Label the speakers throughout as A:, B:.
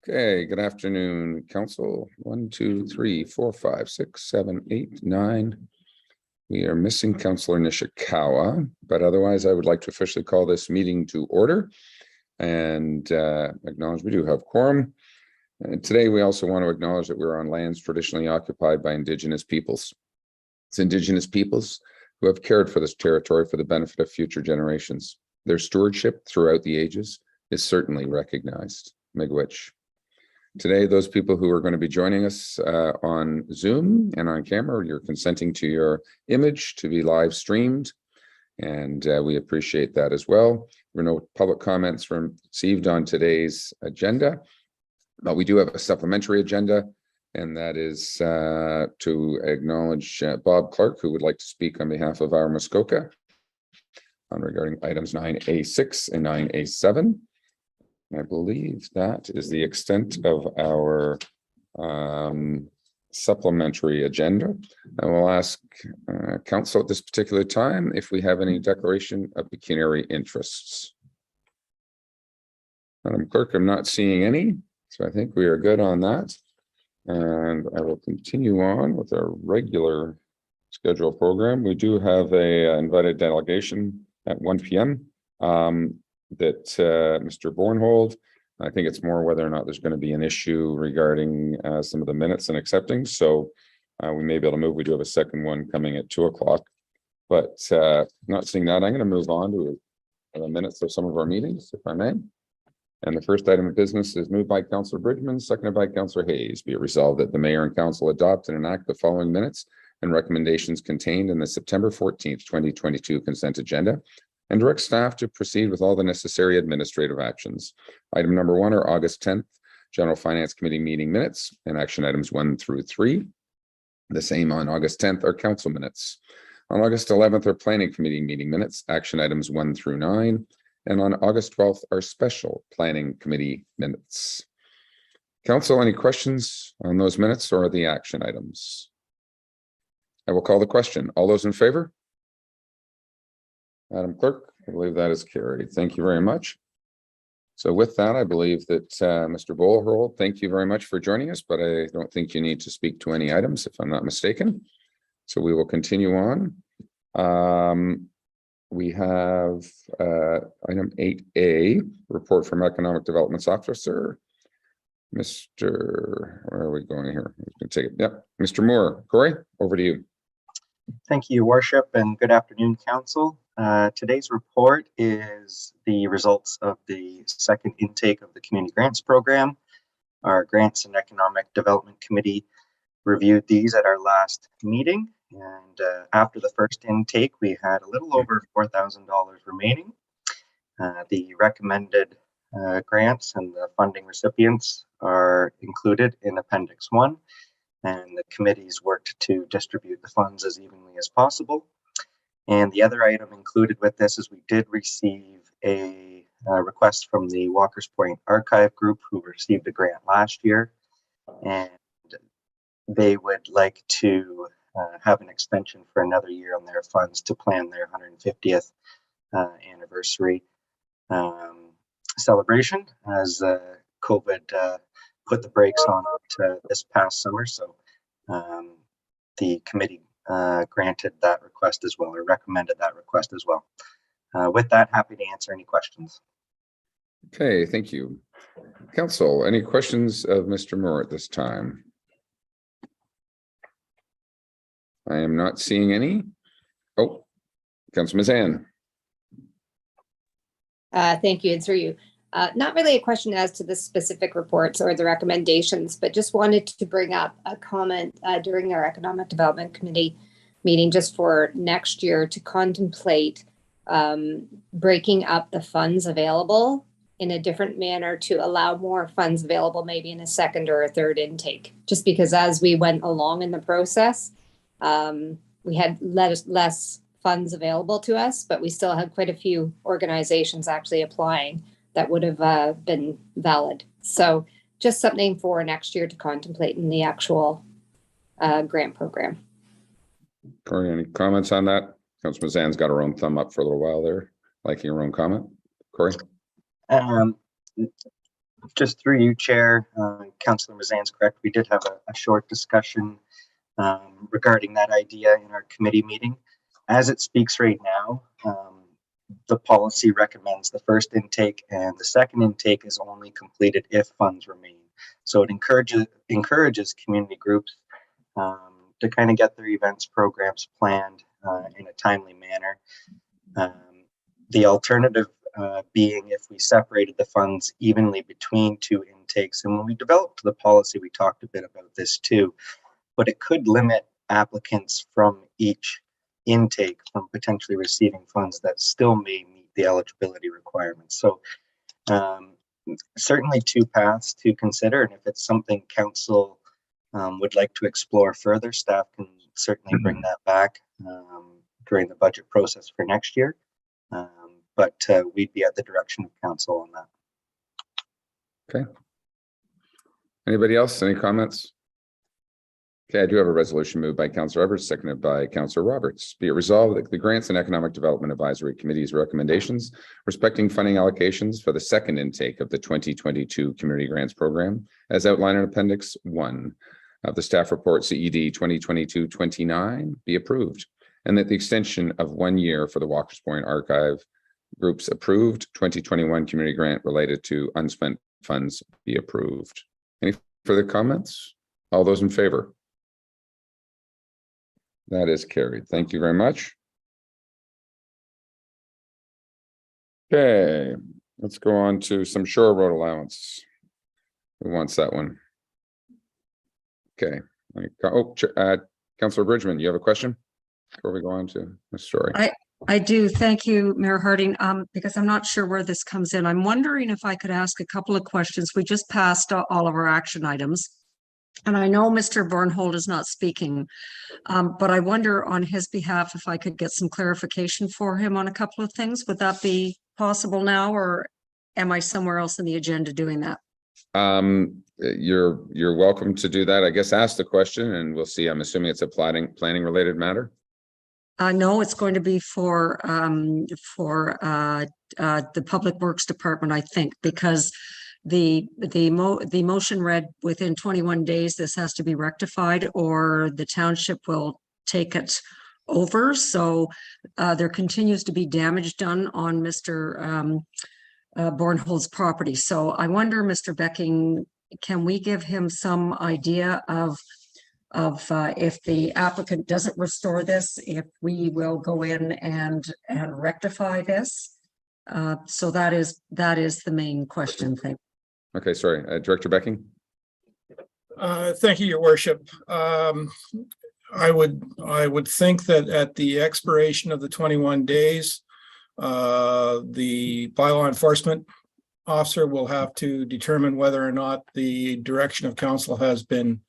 A: Okay, good afternoon, Council. 1, 2, 3, 4, 5, 6, 7, 8, 9. We are missing Councillor Nishikawa, but otherwise I would like to officially call this meeting to order and acknowledge we do have quorum. And today we also want to acknowledge that we're on lands traditionally occupied by Indigenous peoples. It's Indigenous peoples who have cared for this territory for the benefit of future generations. Their stewardship throughout the ages is certainly recognized. Miigwech. Today, those people who are going to be joining us on Zoom and on camera, you're consenting to your image to be live streamed, and we appreciate that as well. There are no public comments received on today's agenda, but we do have a supplementary agenda, and that is to acknowledge Bob Clark, who would like to speak on behalf of our Muskoka regarding items 9A6 and 9A7. I believe that is the extent of our supplementary agenda. I will ask Council at this particular time if we have any declaration of pecuniary interests. Madam Clerk, I'm not seeing any, so I think we are good on that. And I will continue on with our regular schedule program. We do have a invited delegation at 1 p.m. That Mr. Bornhold. I think it's more whether or not there's going to be an issue regarding some of the minutes and accepting. So we may be able to move. We do have a second one coming at 2 o'clock, but not seeing that. I'm going to move on to the minutes of some of our meetings, if I may. And the first item of business is moved by Councillor Bridgman, seconded by Councillor Hayes. Be it resolved that the Mayor and Council adopt and enact the following minutes and recommendations contained in the September 14th, 2022 consent agenda, and direct staff to proceed with all the necessary administrative actions. Item number 1 are August 10th, General Finance Committee meeting minutes and action items 1 through 3. The same on August 10th are council minutes. On August 11th are Planning Committee meeting minutes, action items 1 through 9. And on August 12th are special Planning Committee minutes. Council, any questions on those minutes or the action items? I will call the question. All those in favor? Madam Clerk, I believe that is carried. Thank you very much. So with that, I believe that Mr. Bornhold, thank you very much for joining us, but I don't think you need to speak to any items if I'm not mistaken. So we will continue on. We have item 8A, report from Economic Development Officer. Where are we going here? I'm going to take it. Yep. Mr. Moore. Corey, over to you.
B: Thank you, Worship, and good afternoon, Council. Today's report is the results of the second intake of the Community Grants Program. Our Grants and Economic Development Committee reviewed these at our last meeting, and after the first intake, we had a little over $4,000 remaining. The recommended grants and the funding recipients are included in Appendix 1. And the committees worked to distribute the funds as evenly as possible. And the other item included with this is we did receive a request from the Walker's Point Archive Group, who received a grant last year, and they would like to have an extension for another year on their funds to plan their 150th anniversary celebration, as COVID put the brakes on it this past summer. So the committee granted that request as well, or recommended that request as well. With that, happy to answer any questions.
A: Okay, thank you. Council, any questions of Mr. Moore at this time? I am not seeing any. Oh, Councilor Mazan.
C: Thank you. It's for you. Not really a question as to the specific reports or the recommendations, but just wanted to bring up a comment during our Economic Development Committee meeting just for next year to contemplate breaking up the funds available in a different manner to allow more funds available maybe in a second or a third intake. Just because as we went along in the process, we had less funds available to us, but we still had quite a few organizations actually applying that would have been valid. So just something for next year to contemplate in the actual grant program.
A: Corey, any comments on that? Councilor Mazan's got her own thumb up for a little while there, liking her own comment. Corey?
B: Just through you, Chair, Councillor Mazan's correct. We did have a short discussion regarding that idea in our committee meeting. As it speaks right now, the policy recommends the first intake, and the second intake is only completed if funds remain. So it encourages community groups to kind of get their events programs planned in a timely manner. The alternative being if we separated the funds evenly between two intakes. And when we developed the policy, we talked a bit about this too, but it could limit applicants from each intake from potentially receiving funds that still may meet the eligibility requirements. So certainly two paths to consider. And if it's something council would like to explore further, staff can certainly bring that back during the budget process for next year. But we'd be at the direction of council on that.
A: Okay. Anybody else? Any comments? Okay, I do have a resolution moved by Councillor Everett, seconded by Councillor Roberts. Be it resolved that the Grants and Economic Development Advisory Committee's recommendations respecting funding allocations for the second intake of the 2022 Community Grants Program, as outlined in Appendix 1 of the staff report CED 2022-29, be approved, and that the extension of 1 year for the Walker's Point Archive Group's approved 2021 community grant related to unspent funds be approved. Any further comments? All those in favor? That is carried. Thank you very much. Okay, let's go on to some shore road allowance. Who wants that one? Okay. Oh, Councillor Bridgman, you have a question before we go on to the story?
D: I do. Thank you, Mayor Harding, because I'm not sure where this comes in. I'm wondering if I could ask a couple of questions. We just passed all of our action items, and I know Mr. Bornhold is not speaking, but I wonder on his behalf if I could get some clarification for him on a couple of things. Would that be possible now, or am I somewhere else in the agenda doing that?
A: You're welcome to do that. I guess ask the question and we'll see. I'm assuming it's a planning related matter.
D: No, it's going to be for the Public Works Department, I think, because the motion read within 21 days, this has to be rectified or the township will take it over. So there continues to be damage done on Mr. Bornhold's property. So I wonder, Mr. Becking, can we give him some idea of if the applicant doesn't restore this, if we will go in and rectify this? So that is the main question. Thank you.
A: Okay, sorry, Director Becking.
E: Thank you, Your Worship. I would think that at the expiration of the 21 days, the bylaw enforcement officer will have to determine whether or not the direction of council has been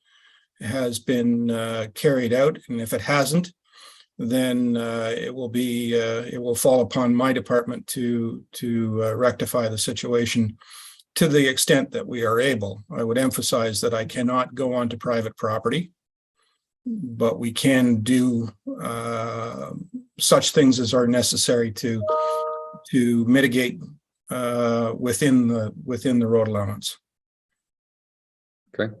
E: carried out, and if it hasn't, then it will fall upon my department to rectify the situation to the extent that we are able. I would emphasize that I cannot go onto private property, but we can do such things as are necessary to mitigate within the road allowance.
A: Okay.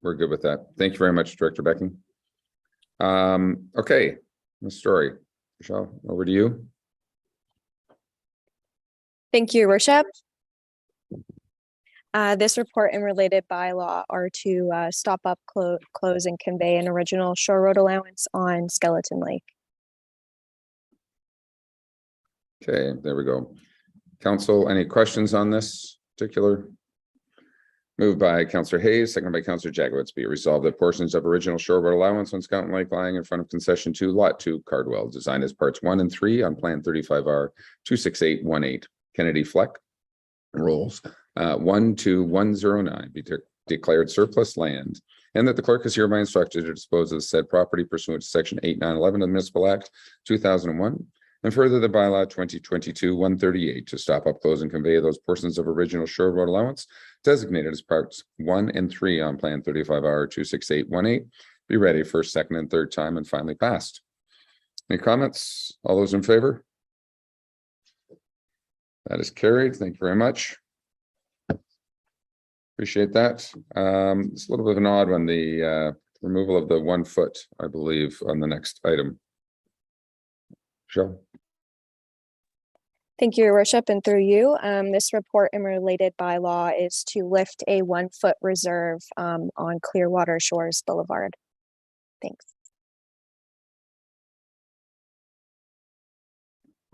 A: We're good with that. Thank you very much, Director Becking. Okay, the story. Michelle, over to you.
F: Thank you, Your Worship. This report and related bylaw are to stop up, close, and convey an original shore road allowance on Skeleton Lake.
A: Okay, there we go. Council, any questions on this particular? Moved by Councillor Hayes, seconded by Councillor Jagowitz. Be it resolved that portions of original shore road allowance on Skeleton Lake lying in front of concession 2, lot 2, Cardwell, designed as parts 1 and 3 on plan 35R 26818, Kennedy Fleck rolls 12109 be declared surplus land, and that the clerk is hereby instructed to dispose of the said property pursuant to section 8911 of the Municipal Act 2001. And further, the bylaw 2022-138 to stop up, close, and convey those portions of original shore road allowance designated as parts 1 and 3 on plan 35R 26818 be ready first, second, and third time and finally passed. Any comments? All those in favor? That is carried. Thank you very much. Appreciate that. It's a little bit of an odd one, the removal of the 1 foot, I believe, on the next item. Michelle?
F: Thank you, Your Worship, and through you, this report and related bylaw is to lift a 1 foot reserve on Clearwater Shores Boulevard. Thanks.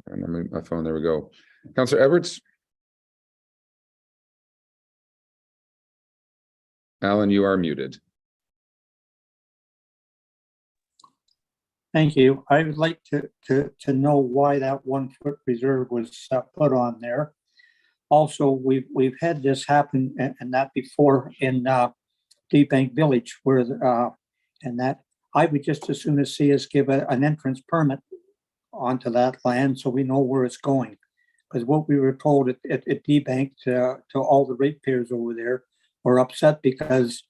A: And I'm in my phone, there we go. Councillor Edwards? Alan, you are muted.
G: Thank you. I would like to know why that 1 foot reserve was put on there. Also, we've had this happen and that before in Deep Bank Village, where and that I would just as soon as see us give an entrance permit onto that land so we know where it's going. Because what we were told at Deep Bank to all the ratepayers over there were upset because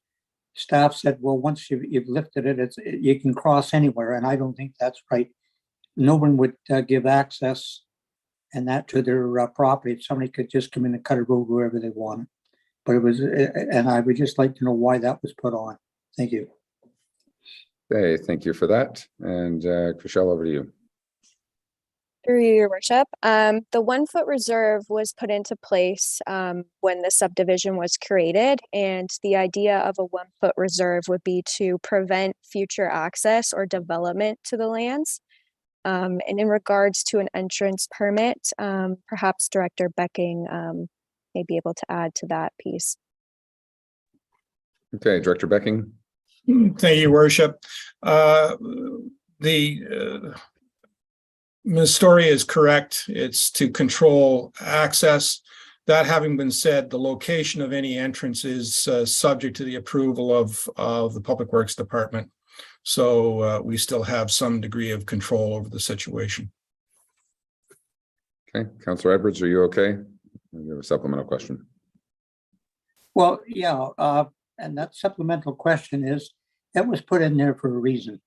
G: staff said, well, once you've lifted it, you can cross anywhere, and I don't think that's right. No one would give access and that to their property. Somebody could just come in and cut a road wherever they want. But it was, and I would just like to know why that was put on. Thank you.
A: Okay, thank you for that. And Chriselle, over to you.
F: Through you, Your Worship. The 1 foot reserve was put into place when the subdivision was created, and the idea of a 1 foot reserve would be to prevent future access or development to the lands. And in regards to an entrance permit, perhaps Director Becking may be able to add to that piece.
A: Okay, Director Becking.
E: Thank you, Your Worship. Ms. Story is correct. It's to control access. That having been said, the location of any entrance is subject to the approval of the Public Works Department. So we still have some degree of control over the situation.
A: Okay, Councillor Edwards, are you okay? You have a supplemental question.
G: Well, yeah, and that supplemental question is, that was put in there for a reason.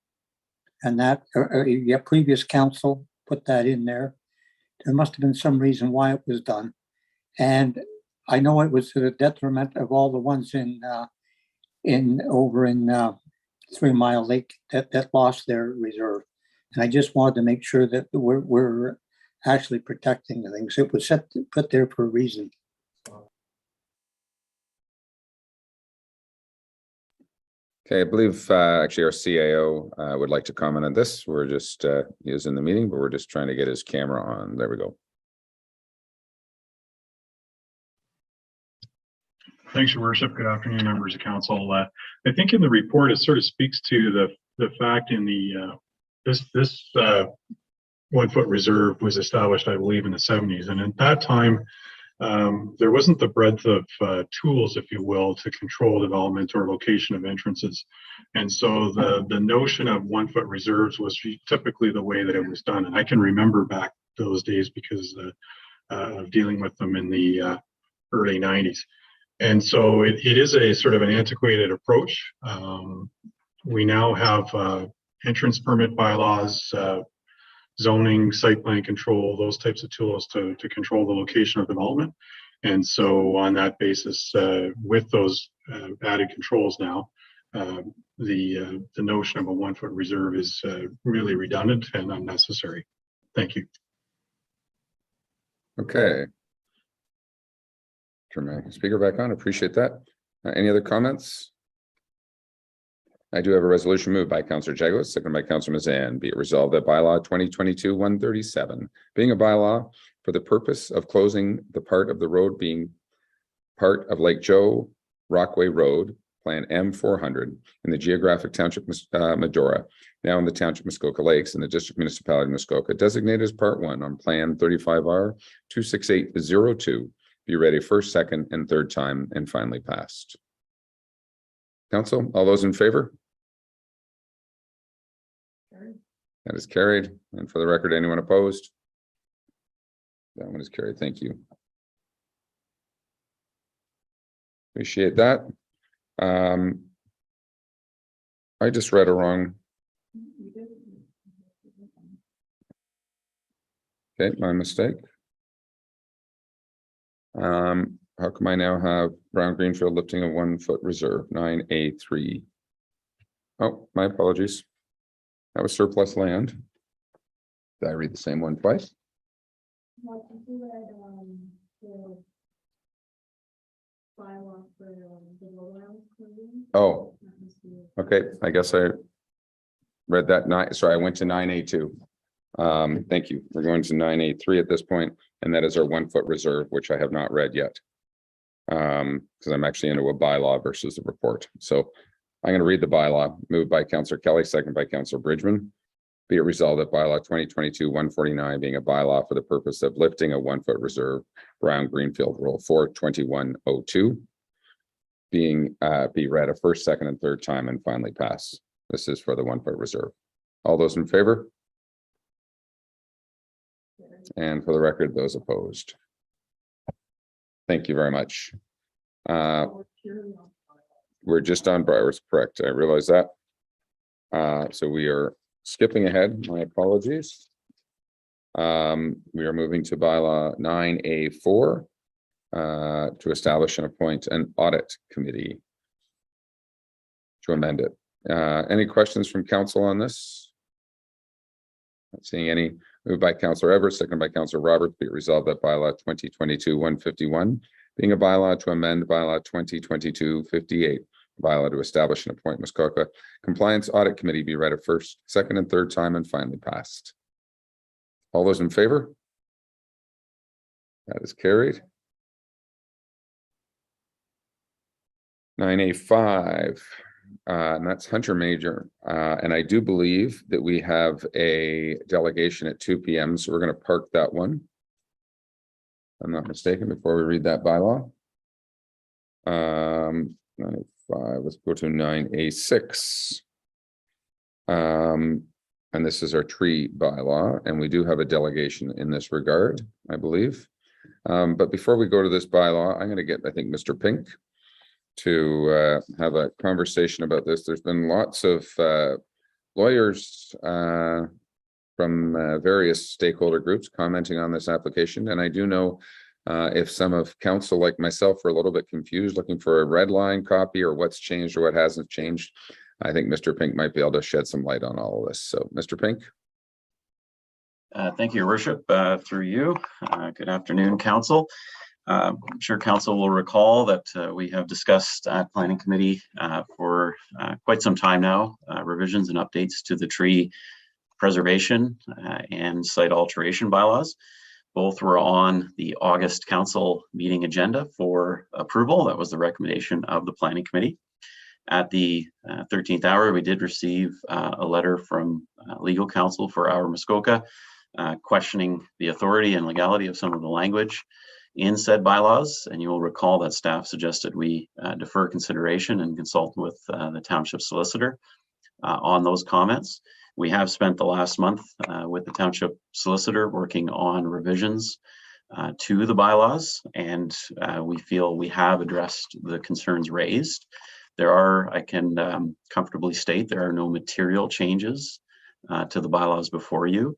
G: And that your previous council put that in there. There must have been some reason why it was done. And I know it was to the detriment of all the ones over in 3 Mile Lake that lost their reserve. And I just wanted to make sure that we're actually protecting the things. It was put there for a reason.
A: Okay, I believe actually our CAO would like to comment on this. We're just using the meeting, but we're just trying to get his camera on. There we go.
H: Thanks, Your Worship. Good afternoon, members of council. I think in the report, it sort of speaks to the fact in the this 1 foot reserve was established, I believe, in the 70s. And at that time, there wasn't the breadth of tools, if you will, to control development or location of entrances. And so the notion of 1 foot reserves was typically the way that it was done. And I can remember back those days because of dealing with them in the early 90s. And so it is a sort of an antiquated approach. We now have entrance permit bylaws, zoning, site plan control, those types of tools to control the location of development. And so on that basis, with those added controls now, the notion of a 1 foot reserve is really redundant and unnecessary. Thank you.
A: Okay. Turn my speaker back on. Appreciate that. Any other comments? I do have a resolution moved by Councillor Jagoas, seconded by Councillor Mazan. Be it resolved that bylaw 2022-137, being a bylaw for the purpose of closing the part of the road being part of Lake Joe Rockway Road, Plan M400, in the geographic township Medora, now in the township Muskoka Lakes, in the district municipality of Muskoka, designated as Part 1 on Plan 35R 26802, be read a first, second, and third time, and finally passed. Council, all those in favor? That is carried. And for the record, anyone opposed? That one is carried. Thank you. Appreciate that. I just read a wrong. Okay, my mistake. how come I now have Brown Greenfield lifting a 1 foot reserve, 9A3? Oh, my apologies. That was surplus land. Did I read the same one twice? Oh, okay. I guess I read that sorry, I went to 9A2. Thank you. We're going to 9A3 at this point, and that is our 1 foot reserve, which I have not read yet. Because I'm actually into a bylaw versus a report. So I'm going to read the bylaw, moved by Councillor Kelly, second by Councillor Bridgman. Be it resolved that bylaw 2022-149 being a bylaw for the purpose of lifting a 1 foot reserve, Brown Greenfield Rule 42102, being be read a first, second, and third time and finally pass. This is for the 1 foot reserve. All those in favor? And for the record, those opposed. Thank you very much. We're just on Briar's, correct. I realize that. So we are skipping ahead. My apologies. We are moving to bylaw 9A4 to establish and appoint an audit committee to amend it. Any questions from council on this? Not seeing any. Moved by Councillor Everett, second by Councillor Roberts. Be it resolved that bylaw 2022-151 being a bylaw to amend bylaw 2022-58, bylaw to establish and appoint Muskoka Compliance Audit Committee be read a first, second, and third time and finally passed. All those in favor? That is carried. 9A5. And that's Hunter Major. And I do believe that we have a delegation at 2 p.m. So we're going to park that one. If I'm not mistaken, before we read that bylaw. 9A5, let's go to 9A6. And this is our tree bylaw, and we do have a delegation in this regard, I believe. But before we go to this bylaw, I'm going to get, I think, Mr. Pink to have a conversation about this. There's been lots of lawyers from various stakeholder groups commenting on this application. And I do know if some of council like myself are a little bit confused, looking for a red line copy or what's changed or what hasn't changed, I think Mr. Pink might be able to shed some light on all of this. So Mr. Pink.
I: Thank you, Your Worship. Through you. Good afternoon, Council. I'm sure Council will recall that we have discussed at Planning Committee for quite some time now, revisions and updates to the tree preservation and site alteration bylaws. Both were on the August Council meeting agenda for approval. That was the recommendation of the Planning Committee. At the 13th hour, we did receive a letter from legal counsel for our Muskoka questioning the authority and legality of some of the language in said bylaws. And you will recall that staff suggested we defer consideration and consult with the township solicitor on those comments. We have spent the last month with the township solicitor working on revisions to the bylaws, and we feel we have addressed the concerns raised. There are, I can comfortably state, there are no material changes to the bylaws before you.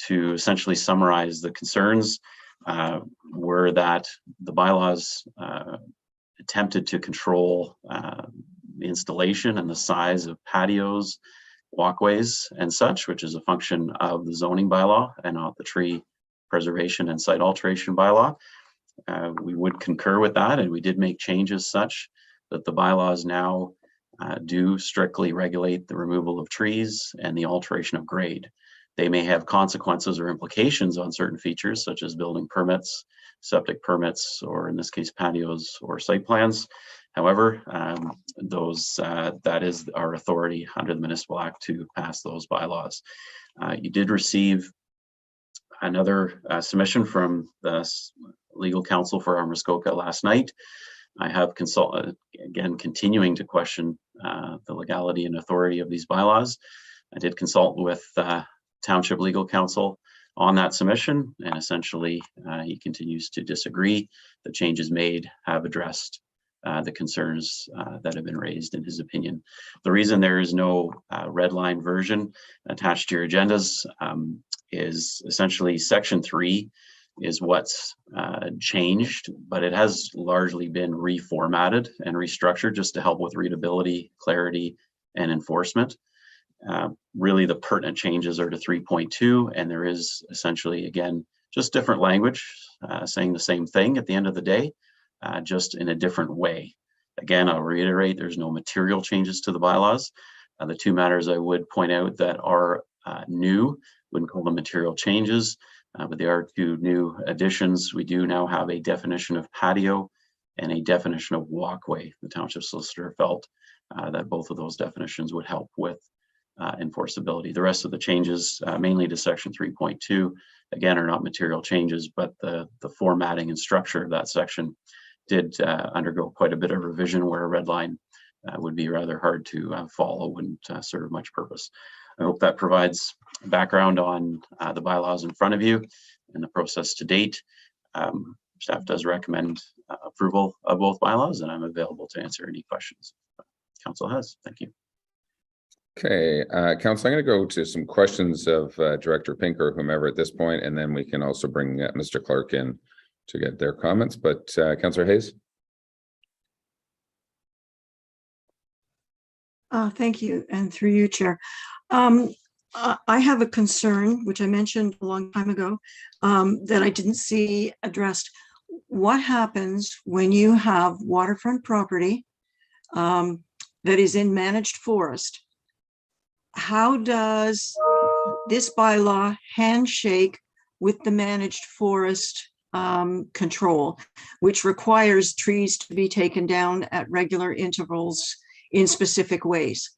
I: To essentially summarize, the concerns were that the bylaws attempted to control the installation and the size of patios, walkways, and such, which is a function of the zoning bylaw and not the tree preservation and site alteration bylaw. We would concur with that, and we did make changes such that the bylaws now do strictly regulate the removal of trees and the alteration of grade. They may have consequences or implications on certain features such as building permits, septic permits, or in this case, patios or site plans. However, that is our authority under the Municipal Act to pass those bylaws. You did receive another submission from the legal counsel for our Muskoka last night. I have consulted, again, continuing to question the legality and authority of these bylaws. I did consult with Township Legal Counsel on that submission, and essentially he continues to disagree. The changes made have addressed the concerns that have been raised in his opinion. The reason there is no red line version attached to your agendas is essentially Section 3 is what's changed, but it has largely been reformatted and restructured just to help with readability, clarity, and enforcement. Really, the pertinent changes are to 3.2, and there is essentially, again, just different language saying the same thing at the end of the day, just in a different way. Again, I'll reiterate, there's no material changes to the bylaws. The two matters I would point out that are new, wouldn't call them material changes, but they are two new additions. We do now have a definition of patio and a definition of walkway. The township solicitor felt that both of those definitions would help with enforceability. The rest of the changes, mainly to section 3.2, again, are not material changes, but the formatting and structure of that section did undergo quite a bit of revision, where a red line would be rather hard to follow, wouldn't serve much purpose. I hope that provides background on the bylaws in front of you and the process to date. Staff does recommend approval of both bylaws, and I'm available to answer any questions council has. Thank you.
A: Okay, Council, I'm going to go to some questions of Director Pink or whomever at this point, and then we can also bring Mr. Clark in to get their comments. But Councillor Hayes.
D: Thank you, and through you, Chair. I have a concern, which I mentioned a long time ago, that I didn't see addressed. What happens when you have waterfront property that is in managed forest? How does this bylaw handshake with the managed forest control, which requires trees to be taken down at regular intervals in specific ways?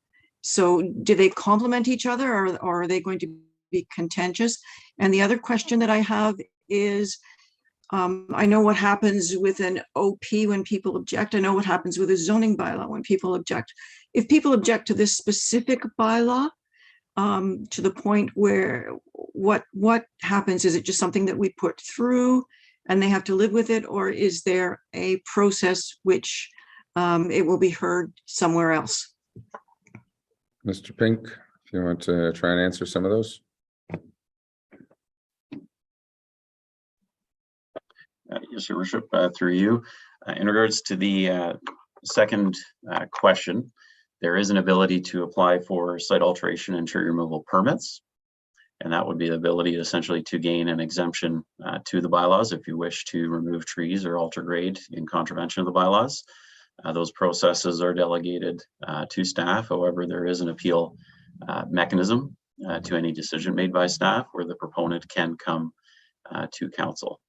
D: So do they complement each other, or are they going to be contentious? And the other question that I have is, I know what happens with an OP when people object. I know what happens with a zoning bylaw when people object. If people object to this specific bylaw, to the point where what happens, is it just something that we put through and they have to live with it, or is there a process which it will be heard somewhere else?
A: Mr. Pink, if you want to try and answer some of those.
I: Yes, Your Worship, through you. In regards to the second question, there is an ability to apply for site alteration and tree removal permits. And that would be the ability essentially to gain an exemption to the bylaws if you wish to remove trees or alter grade in contravention of the bylaws. Those processes are delegated to staff. However, there is an appeal mechanism to any decision made by staff where the proponent can come to council.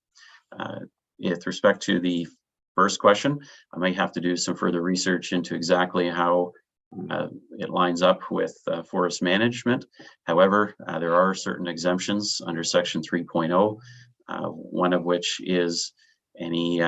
I: With respect to the first question, I might have to do some further research into exactly how it lines up with forest management. However, there are certain exemptions under section 3.0, one of which is any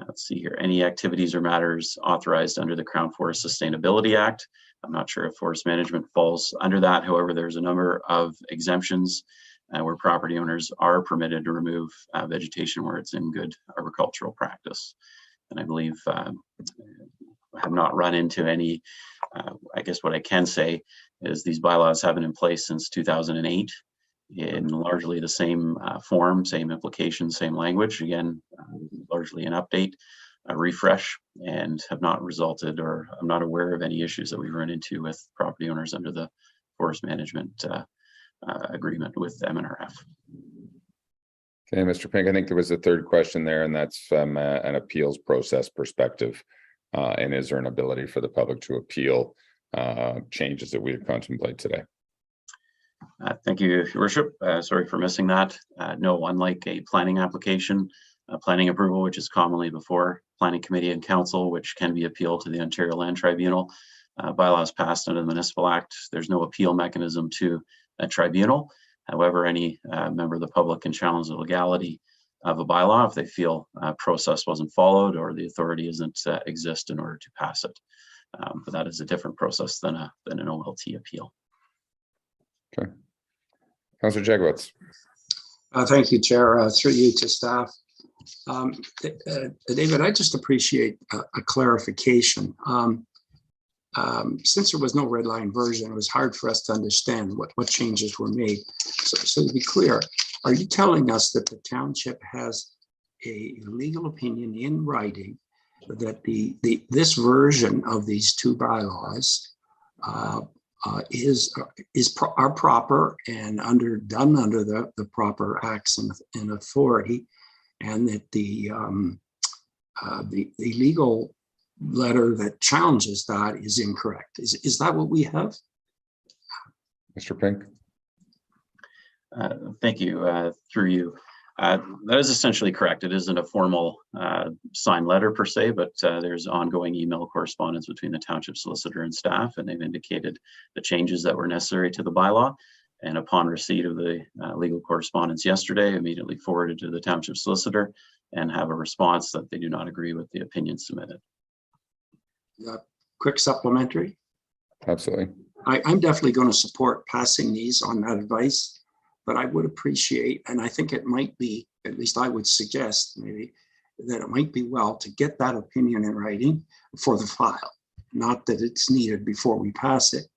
I: let's see here, any activities or matters authorized under the Crown Forest Sustainability Act. I'm not sure if forest management falls under that. However, there's a number of exemptions where property owners are permitted to remove vegetation where it's in good agricultural practice. And I believe I have not run into any, I guess what I can say is these bylaws have been in place since 2008 in largely the same form, same implications, same language. Again, largely an update, a refresh, and have not resulted, or I'm not aware of any issues that we've run into with property owners under the forest management agreement with MNRF.
A: Okay, Mr. Pink, I think there was a third question there, and that's from an appeals process perspective. And is there an ability for the public to appeal changes that we contemplate today?
I: Thank you, Your Worship. Sorry for missing that. No, unlike a planning application, planning approval, which is commonly before Planning Committee and Council, which can be appealed to the Ontario Land Tribunal, bylaws passed under the Municipal Act, there's no appeal mechanism to a tribunal. However, any member of the public can challenge the legality of a bylaw if they feel process wasn't followed or the authority doesn't exist in order to pass it. But that is a different process than an OLT appeal.
A: Okay. Councillor Jagowitz.
J: Thank you, Chair. Through you to staff. David, I just appreciate a clarification. since there was no red line version, it was hard for us to understand what changes were made. So to be clear, are you telling us that the township has a legal opinion in writing that this version of these two bylaws are proper and done under the proper acts and authority, and that the legal letter that challenges that is incorrect? Is that what we have?
A: Mr. Pink?
I: Thank you. Through you. That is essentially correct. It isn't a formal signed letter per se, but there's ongoing email correspondence between the township solicitor and staff, and they've indicated the changes that were necessary to the bylaw. And upon receipt of the legal correspondence yesterday, immediately forwarded to the township solicitor and have a response that they do not agree with the opinion submitted.
J: Quick supplementary.
A: Absolutely.
J: I'm definitely going to support passing these on that advice, but I would appreciate, and I think it might be, at least I would suggest maybe, that it might be well to get that opinion in writing for the file. Not that it's needed before we pass it,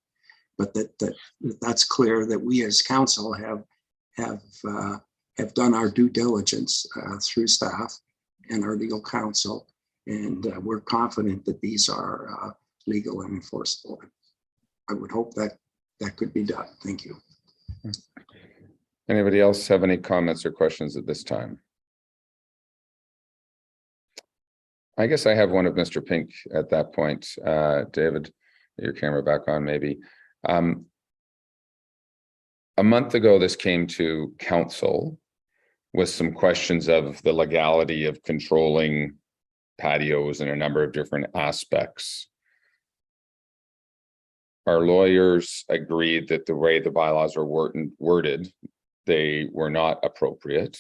J: but that's clear that we as council have done our due diligence through staff and our legal counsel, and we're confident that these are legal and enforceable. I would hope that could be done. Thank you.
A: Anybody else have any comments or questions at this time? I guess I have one of Mr. Pink at that point. David, your camera back on maybe. A month ago, this came to council with some questions of the legality of controlling patios and a number of different aspects. Our lawyers agreed that the way the bylaws are worded, they were not appropriate.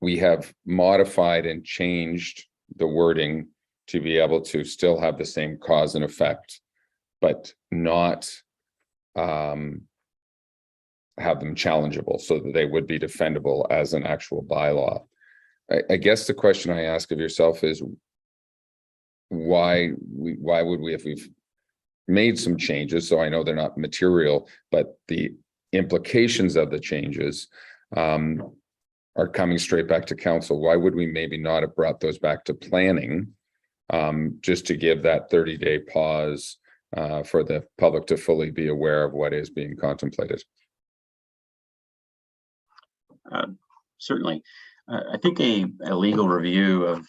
A: We have modified and changed the wording to be able to still have the same cause and effect, but not have them challengeable so that they would be defendable as an actual bylaw. I guess the question I ask of yourself is why would we, if we've made some changes, so I know they're not material, but the implications of the changes are coming straight back to council, why would we maybe not have brought those back to planning just to give that 30-day pause for the public to fully be aware of what is being contemplated?
I: Certainly. I think a legal review of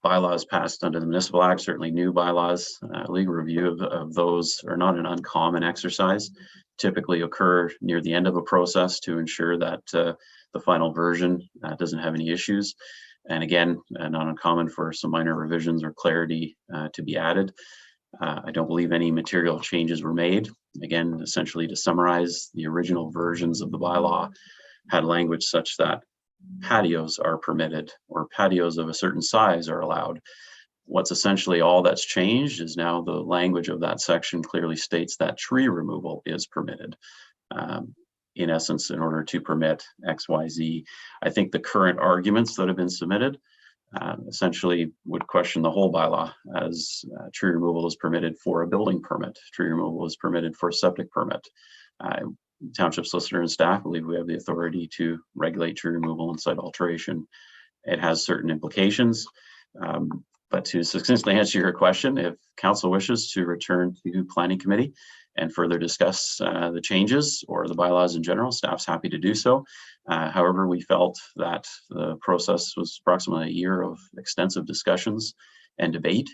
I: bylaws passed under the Municipal Act, certainly new bylaws, legal review of those are not an uncommon exercise, typically occur near the end of a process to ensure that the final version doesn't have any issues. And again, not uncommon for some minor revisions or clarity to be added. I don't believe any material changes were made. Again, essentially to summarize, the original versions of the bylaw had language such that patios are permitted or patios of a certain size are allowed. What's essentially all that's changed is now the language of that section clearly states that tree removal is permitted. In essence, in order to permit XYZ, I think the current arguments that have been submitted essentially would question the whole bylaw, as tree removal is permitted for a building permit. Tree removal is permitted for a septic permit. Township solicitor and staff believe we have the authority to regulate tree removal and site alteration. It has certain implications, but to succinctly answer your question, if council wishes to return to planning committee and further discuss the changes or the bylaws in general, staff's happy to do so. However, we felt that the process was approximately a year of extensive discussions and debate,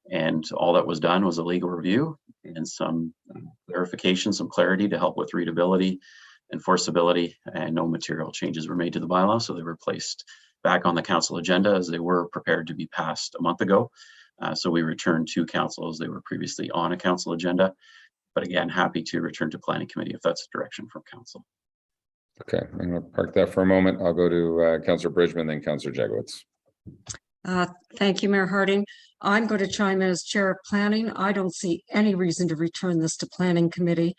I: and all that was done was a legal review and some clarification, some clarity to help with readability, enforceability, and no material changes were made to the bylaw. So they were placed back on the council agenda as they were prepared to be passed a month ago. So we returned to council as they were previously on a council agenda. But again, happy to return to planning committee if that's the direction from council.
A: Okay, I'm going to park that for a moment. I'll go to Councillor Bridgman, then Councillor Jagowitz.
D: Thank you, Mayor Harding. I'm going to chime in as chair of planning. I don't see any reason to return this to planning committee.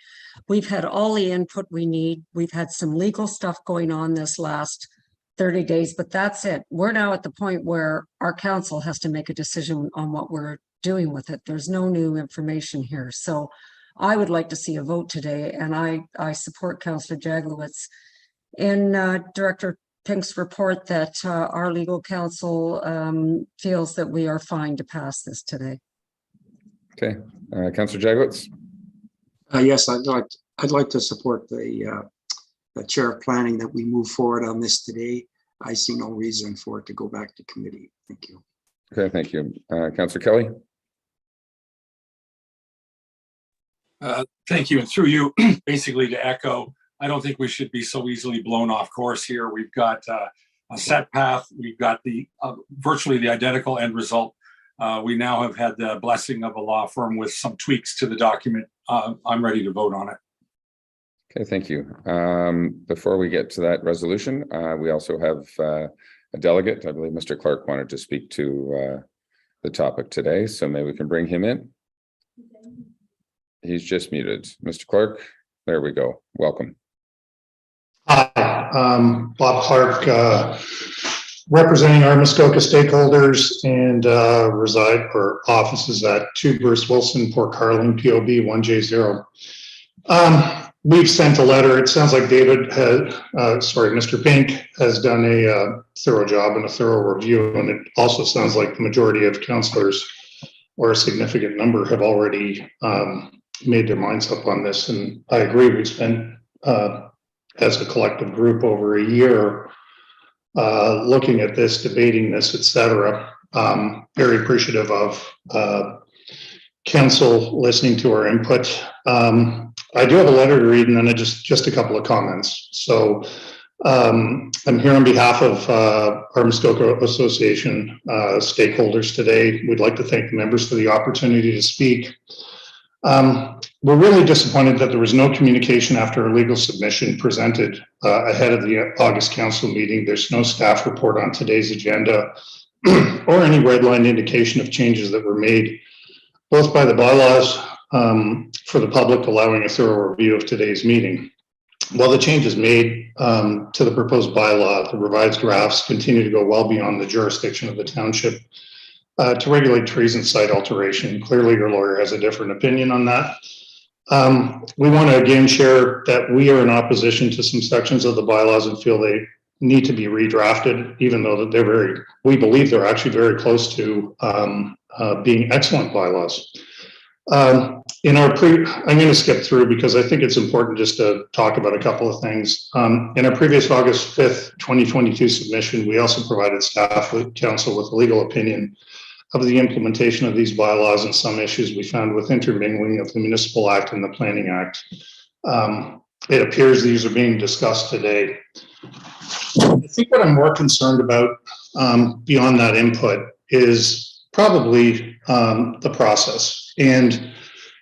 D: We've had all the input we need. We've had some legal stuff going on this last 30 days, but that's it. We're now at the point where our council has to make a decision on what we're doing with it. There's no new information here. So I would like to see a vote today, and I support Councillor Jaglowitz in Director Pink's report that our legal counsel feels that we are fine to pass this today.
A: Okay, Councillor Jaglowitz.
J: Yes, I'd like to support the chair of planning that we move forward on this today. I see no reason for it to go back to committee. Thank you.
A: Okay, thank you. Councillor Kelly.
K: Thank you. And through you, basically to echo, I don't think we should be so easily blown off course here. We've got a set path. We've got the virtually the identical end result. We now have had the blessing of a law firm with some tweaks to the document. I'm ready to vote on it.
A: Okay, thank you. Before we get to that resolution, we also have a delegate. I believe Mr. Clark wanted to speak to the topic today, so maybe we can bring him in. He's just muted. Mr. Clark, there we go. Welcome.
L: Hi, Bob Clark, representing our Muskoka stakeholders and reside for offices at 2 Bruce Wilson, Port Carling, POB 1J0. We've sent a letter. It sounds like David has, Mr. Pink has done a thorough job and a thorough review, and it also sounds like the majority of councillors, or a significant number, have already made their minds up on this. And I agree, we've spent as a collective group over a year looking at this, debating this, etc. Very appreciative of council listening to our input. I do have a letter to read, and then just a couple of comments. So I'm here on behalf of our Muskoka Association stakeholders today. We'd like to thank the members for the opportunity to speak. We're really disappointed that there was no communication after a legal submission presented ahead of the August council meeting. There's no staff report on today's agenda or any red line indication of changes that were made, both by the bylaws for the public, allowing a thorough review of today's meeting. While the changes made to the proposed bylaw, the revised drafts continue to go well beyond the jurisdiction of the township to regulate trees and site alteration. Clearly, your lawyer has a different opinion on that. We want to again share that we are in opposition to some sections of the bylaws and feel they need to be redrafted, even though that we believe they're actually very close to being excellent bylaws. I'm going to skip through because I think it's important just to talk about a couple of things. In our previous August 5th, 2022 submission, we also provided staff with council with a legal opinion of the implementation of these bylaws and some issues we found with intermingling of the Municipal Act and the Planning Act. It appears these are being discussed today. I think what I'm more concerned about beyond that input is probably the process. And,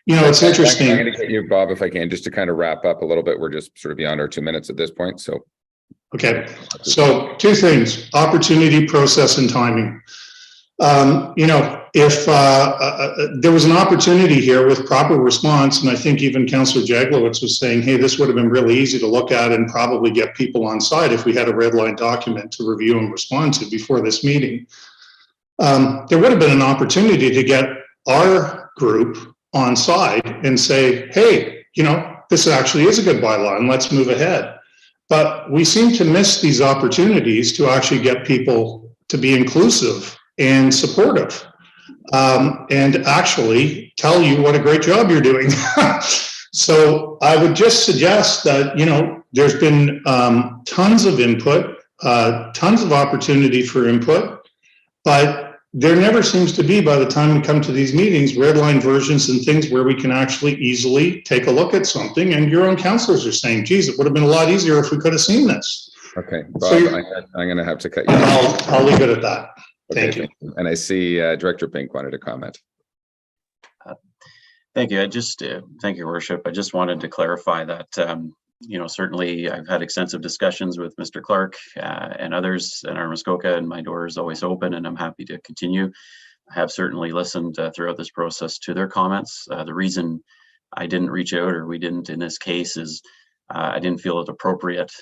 L: you know, it's interesting.
A: I'm going to get you, Bob, if I can, just to kind of wrap up a little bit. We're just sort of beyond our 2 minutes at this point. So,
L: okay. So 2 things: opportunity, process, and timing. You know, if there was an opportunity here with proper response, and I think even Councillor Jaglowitz was saying, hey, this would have been really easy to look at and probably get people on side if we had a red line document to review and respond to before this meeting. There would have been an opportunity to get our group on side and say, hey, you know, this actually is a good bylaw and let's move ahead. But we seem to miss these opportunities to actually get people to be inclusive and supportive, and actually tell you what a great job you're doing. So I would just suggest that, you know, there's been tons of input, tons of opportunity for input, but there never seems to be, by the time we come to these meetings, red line versions and things where we can actually easily take a look at something. And your own councillors are saying, geez, it would have been a lot easier if we could have seen this.
A: okay, Bob,
L: So
A: I'm going to have to cut you.
L: I'll leave it at that.
A: Okay,
L: Thank you.
A: And I see Director Pink wanted to comment.
I: Thank you. Thank you, Worship. I just wanted to clarify that, you know, certainly I've had extensive discussions with Mr. Clark and others in our Muskoka, and my door is always open and I'm happy to continue. I have certainly listened throughout this process to their comments. The reason I didn't reach out, or we didn't in this case, is I didn't feel it appropriate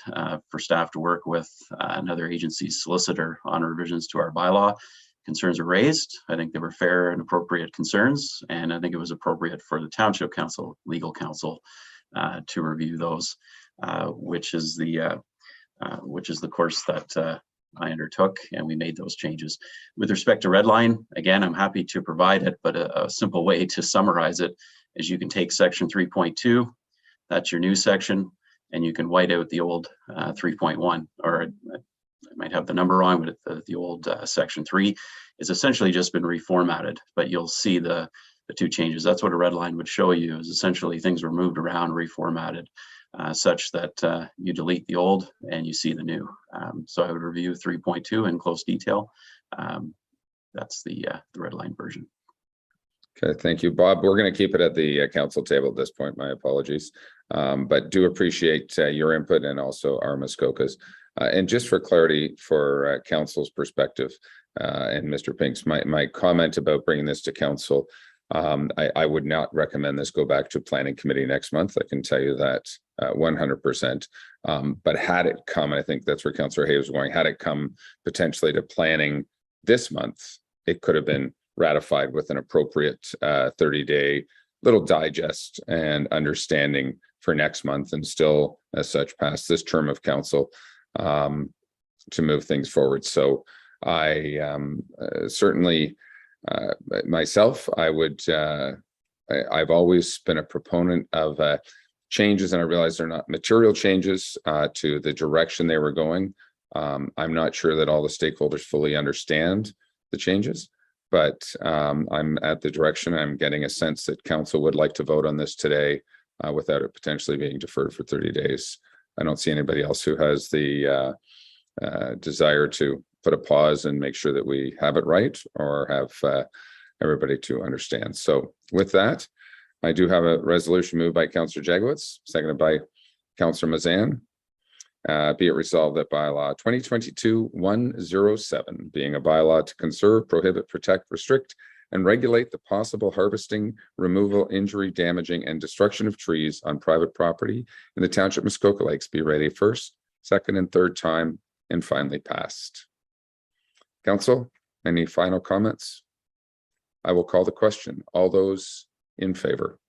I: for staff to work with another agency's solicitor on revisions to our bylaw. concerns were raised. I think they were fair and appropriate concerns, and I think it was appropriate for the Township Council, legal counsel, to review those, which is the course that I undertook, and we made those changes. With respect to redline, again, I'm happy to provide it, but a simple way to summarize it is you can take section 3.2, that's your new section, and you can white out the old 3.1, or I might have the number wrong, but the old section 3 is essentially just been reformatted, but you'll see the two changes. That's what a red line would show you, is essentially things were moved around, reformatted, such that you delete the old and you see the new. So I would review 3.2 in close detail. That's the red line version.
A: Okay, thank you, Bob. We're going to keep it at the council table at this point. My apologies, but do appreciate your input and also our Muskoka's. And just for clarity, for council's perspective, and Mr. Pink's, my comment about bringing this to council, I would not recommend this go back to planning committee next month. I can tell you that 100%. But had it come, I think that's where Councillor Hay was going, had it come potentially to planning this month, it could have been ratified with an appropriate 30-day little digest and understanding for next month, and still as such pass this term of council to move things forward. So I certainly myself, I would I've always been a proponent of changes, and I realize they're not material changes to the direction they were going. I'm not sure that all the stakeholders fully understand the changes, but I'm at the direction. I'm getting a sense that council would like to vote on this today without it potentially being deferred for 30 days. I don't see anybody else who has the desire to put a pause and make sure that we have it right, or have everybody to understand. So with that, I do have a resolution moved by Councillor Jagowitz, seconded by Councillor Mazan. Be it resolved that bylaw 2022-107, being a bylaw to conserve, prohibit, protect, restrict, and regulate the possible harvesting, removal, injury, damaging, and destruction of trees on private property in the Township Muskoka Lakes, be read a first, second, and third time, and finally passed. Council, any final comments? I will call the question. All those in favor?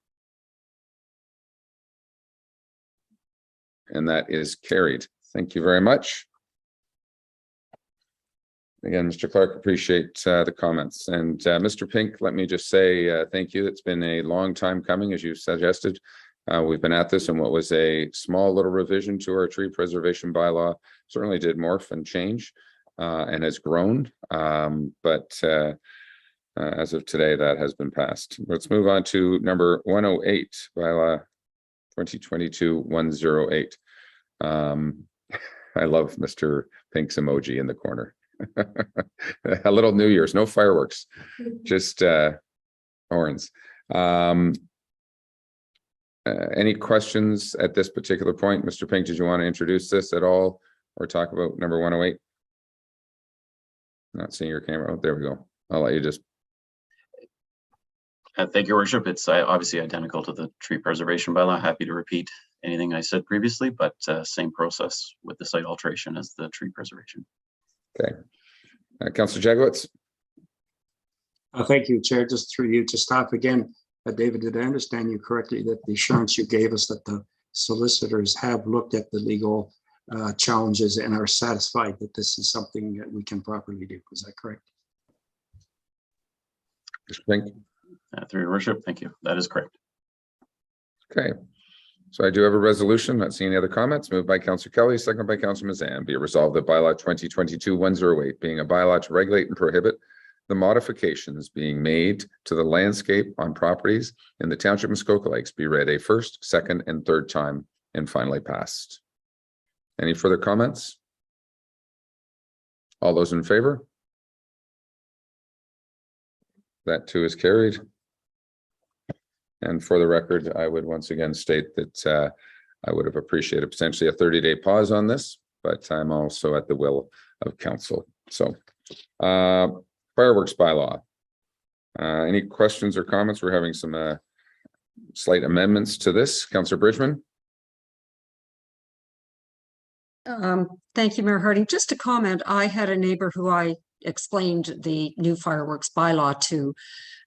A: And that is carried. Thank you very much. Again, Mr. Clark, appreciate the comments. And Mr. Pink, let me just say thank you. It's been a long time coming, as you suggested. We've been at this, and what was a small little revision to our tree preservation bylaw certainly did morph and change and has grown. But as of today, that has been passed. Let's move on to number 108, bylaw 2022-108. I love Mr. Pink's emoji in the corner. A little New Year's, no fireworks, just horns. Any questions at this particular point? Mr. Pink, did you want to introduce this at all or talk about number 108? Not seeing your camera. Oh, there we go. I'll let you just.
I: Thank you, Your Worship. It's obviously identical to the tree preservation bylaw. Happy to repeat anything I said previously, but same process with the site alteration as the tree preservation.
A: Okay. Councillor Jagowitz.
J: Thank you, Chair. Just through you to staff again. David, did I understand you correctly that the assurance you gave us that the solicitors have looked at the legal challenges and are satisfied that this is something that we can properly do? Is that correct?
A: Mr. Pink.
I: Through Your Worship, thank you. That is correct.
A: Okay. So I do have a resolution. Not seeing any other comments. Moved by Councillor Kelly, seconded by Councillor Mazan. Be it resolved that bylaw 2022-108, being a bylaw to regulate and prohibit the modifications being made to the landscape on properties in the Township Muskoka Lakes, be read a first, second, and third time, and finally passed. Any further comments? All those in favor? That too is carried. And for the record, I would once again state that I would have appreciated potentially a 30-day pause on this, but I'm also at the will of council. So fireworks bylaw. Any questions or comments? We're having some slight amendments to this. Councillor Bridgman.
D: Thank you, Mayor Harding. Just a comment. I had a neighbor who I explained the new fireworks bylaw to,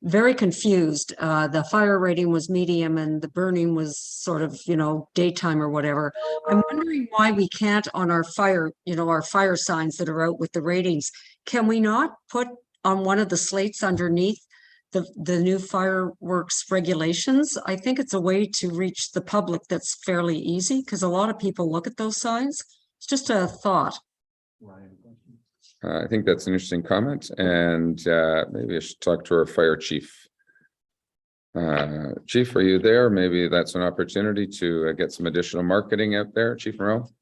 D: very confused. The fire rating was medium and the burning was sort of, daytime or whatever. I'm wondering why we can't on our fire, our fire signs that are out with the ratings, can we not put on one of the slates underneath the new fireworks regulations? I think it's a way to reach the public that's fairly easy, because a lot of people look at those signs. It's just a thought.
A: I think that's an interesting comment, and maybe I should talk to our fire chief. Chief, are you there? Maybe that's an opportunity to get some additional marketing out there, Chief Morrell.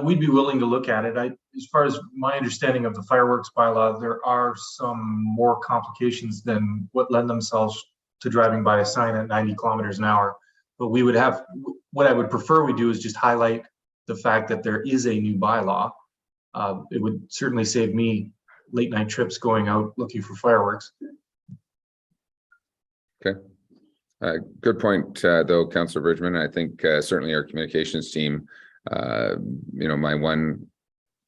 M: We'd be willing to look at it. As far as my understanding of the fireworks bylaw, there are some more complications than what lend themselves to driving by a sign at 90 kilometers an hour. But we would have, what I would prefer we do is just highlight the fact that there is a new bylaw. It would certainly save me late night trips going out looking for fireworks.
A: Okay. Good point, though, Councillor Bridgman. I think certainly our communications team, my one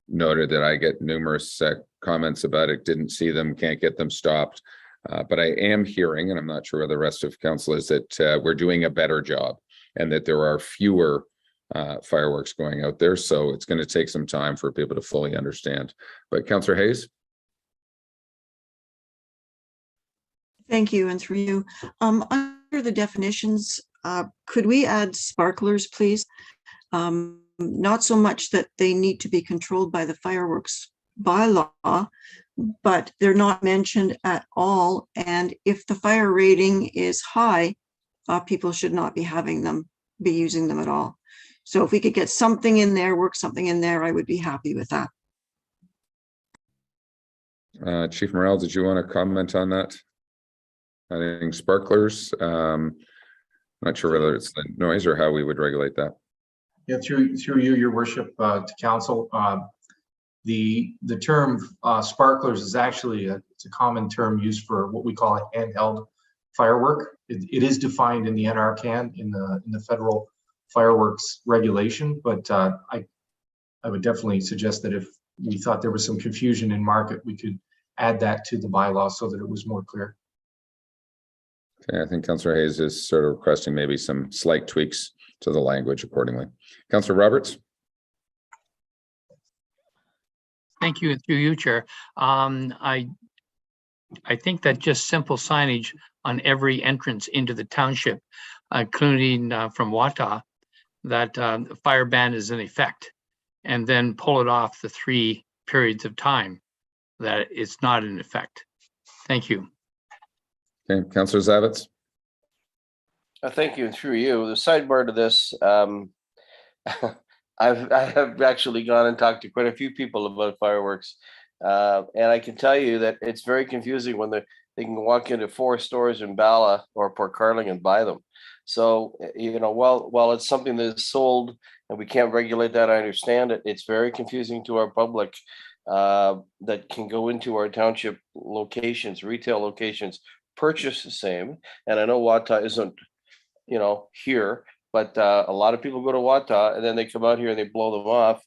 A: noted that I get numerous comments about it, didn't see them, can't get them stopped. But I am hearing, and I'm not sure where the rest of council is, that we're doing a better job and that there are fewer fireworks going out there. So it's going to take some time for people to fully understand. But Councillor Hayes.
N: Thank you, and through you. Under the definitions, could we add sparklers, please? Not so much that they need to be controlled by the fireworks bylaw, but they're not mentioned at all. And if the fire rating is high, people should not be using them at all. So if we could get something in there, work something in there, I would be happy with that.
A: Chief Morrell, did you want to comment on that? I think sparklers, not sure whether it's the noise or how we would regulate that.
M: Yeah, through you, your worship, to council, the term sparklers is actually it's a common term used for what we call a handheld firework. It is defined in the NRCan in the federal fireworks regulation, but I would definitely suggest that if we thought there was some confusion in market, we could add that to the bylaw so that it was more clear.
A: Okay, I think Councillor Hayes is sort of requesting maybe some slight tweaks to the language accordingly. Councillor Roberts.
O: Thank you, through you, Chair. I think that just simple signage on every entrance into the township, including from Wata, that fire ban is in effect, and then pull it off the 3 periods of time that it's not in effect. Thank you.
A: Okay, Councillor Zavitz.
P: Thank you, through you. The sidebar to this, I have actually gone and talked to quite a few people about fireworks, and I can tell you that it's very confusing when they can walk into 4 stores in Bala or Port Carling and buy them. So, while it's something that is sold and we can't regulate that, I understand it. It's very confusing to our public that can go into our township locations, retail locations, purchase the same. And I know Wata isn't, here, but a lot of people go to Wata and then they come out here and they blow them off.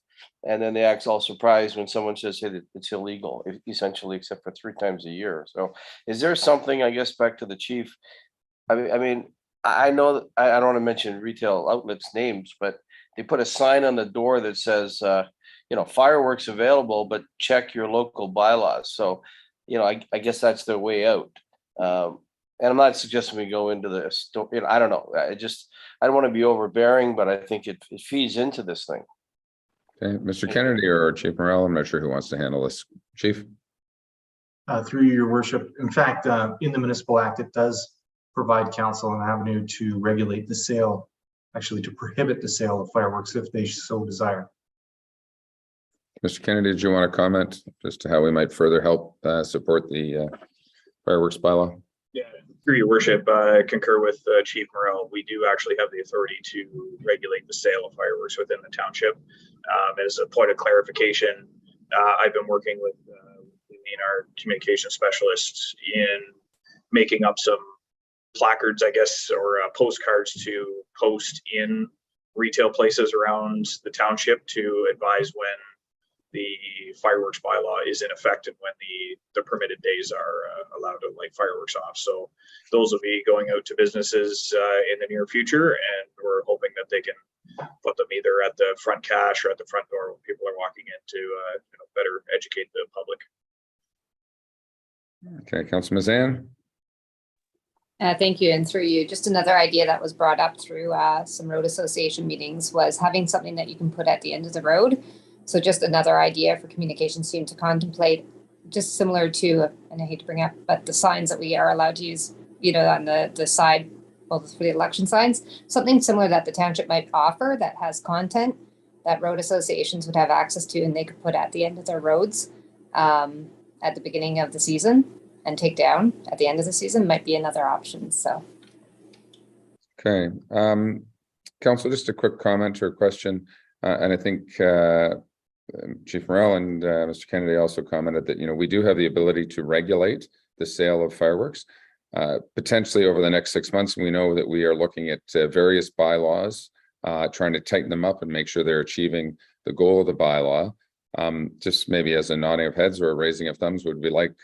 P: And then they act all surprised when someone says, hey, it's illegal, essentially, except for 3 times a year. So is there something, I guess, back to the chief? I mean, I know that I don't want to mention retail outlets names, but they put a sign on the door that says, fireworks available, but check your local bylaws. So, I guess that's their way out. And I'm not suggesting we go into this. I don't know. I don't want to be overbearing, but I think it feeds into this thing.
A: Okay, Mr. Kennedy or Chief Morrell, I'm not sure who wants to handle this. Chief?
M: Through your worship, in fact, in the Municipal Act, it does provide council an avenue to regulate the sale, actually to prohibit the sale of fireworks if they so desire.
A: Mr. Kennedy, did you want to comment as to how we might further help support the fireworks bylaw?
Q: Yeah, through your worship, I concur with Chief Morrell. We do actually have the authority to regulate the sale of fireworks within the township. As a point of clarification, I've been working with our communication specialists in making up some placards, I guess, or postcards to post in retail places around the township to advise when the fireworks bylaw is in effect and when the permitted days are allowed to light fireworks off. So those will be going out to businesses in the near future, and we're hoping that they can put them either at the front cache or at the front door when people are walking in to better educate the public.
A: Okay, Councillor Mazan.
C: Thank you. And through you, just another idea that was brought up through some road association meetings was having something that you can put at the end of the road. So just another idea for communications team to contemplate, just similar to, and I hate to bring up, but the signs that we are allowed to use, on the side, well, for the election signs, something similar that the township might offer that has content that road associations would have access to, and they could put at the end of their roads at the beginning of the season and take down at the end of the season might be another option. So.
A: Okay. Council, just a quick comment or question. And I think Chief Morrell and Mr. Kennedy also commented that, we do have the ability to regulate the sale of fireworks potentially over the next 6 months. And we know that we are looking at various bylaws, trying to tighten them up and make sure they're achieving the goal of the bylaw. Just maybe as a nodding of heads or a raising of thumbs, would we like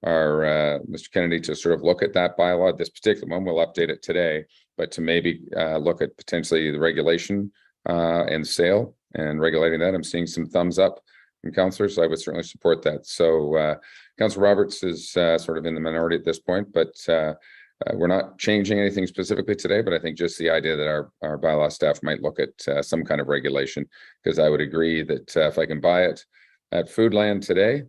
A: our Mr. Kennedy to sort of look at that bylaw? This particular one, we'll update it today, but to maybe look at potentially the regulation and sale and regulating that. I'm seeing some thumbs up from councillors, so I would certainly support that. So Councillor Roberts is sort of in the minority at this point, but we're not changing anything specifically today, but I think just the idea that our bylaw staff might look at some kind of regulation, because I would agree that if I can buy it at Foodland today,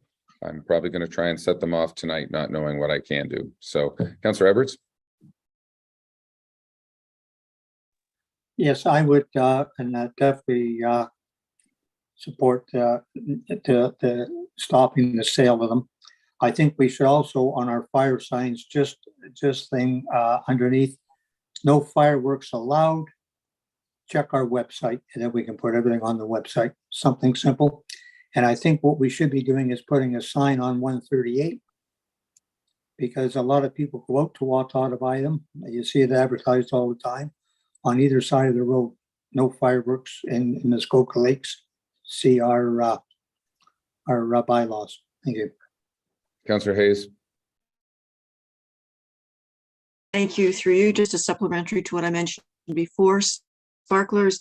A: I'm probably going to try and set them off tonight, not knowing what I can do. So, Councillor Edwards.
G: Yes, I would, and definitely support the stopping the sale of them. I think we should also, on our fire signs, just thing underneath, no fireworks allowed. Check our website, and then we can put everything on the website. Something simple. And I think what we should be doing is putting a sign on 138, because a lot of people go out to Wausau to buy them. You see it advertised all the time on either side of the road. No fireworks in the Muskoka Lakes. See our bylaws. Thank you.
A: Councillor Hayes.
N: Thank you. Through you, just a supplementary to what I mentioned before, sparklers,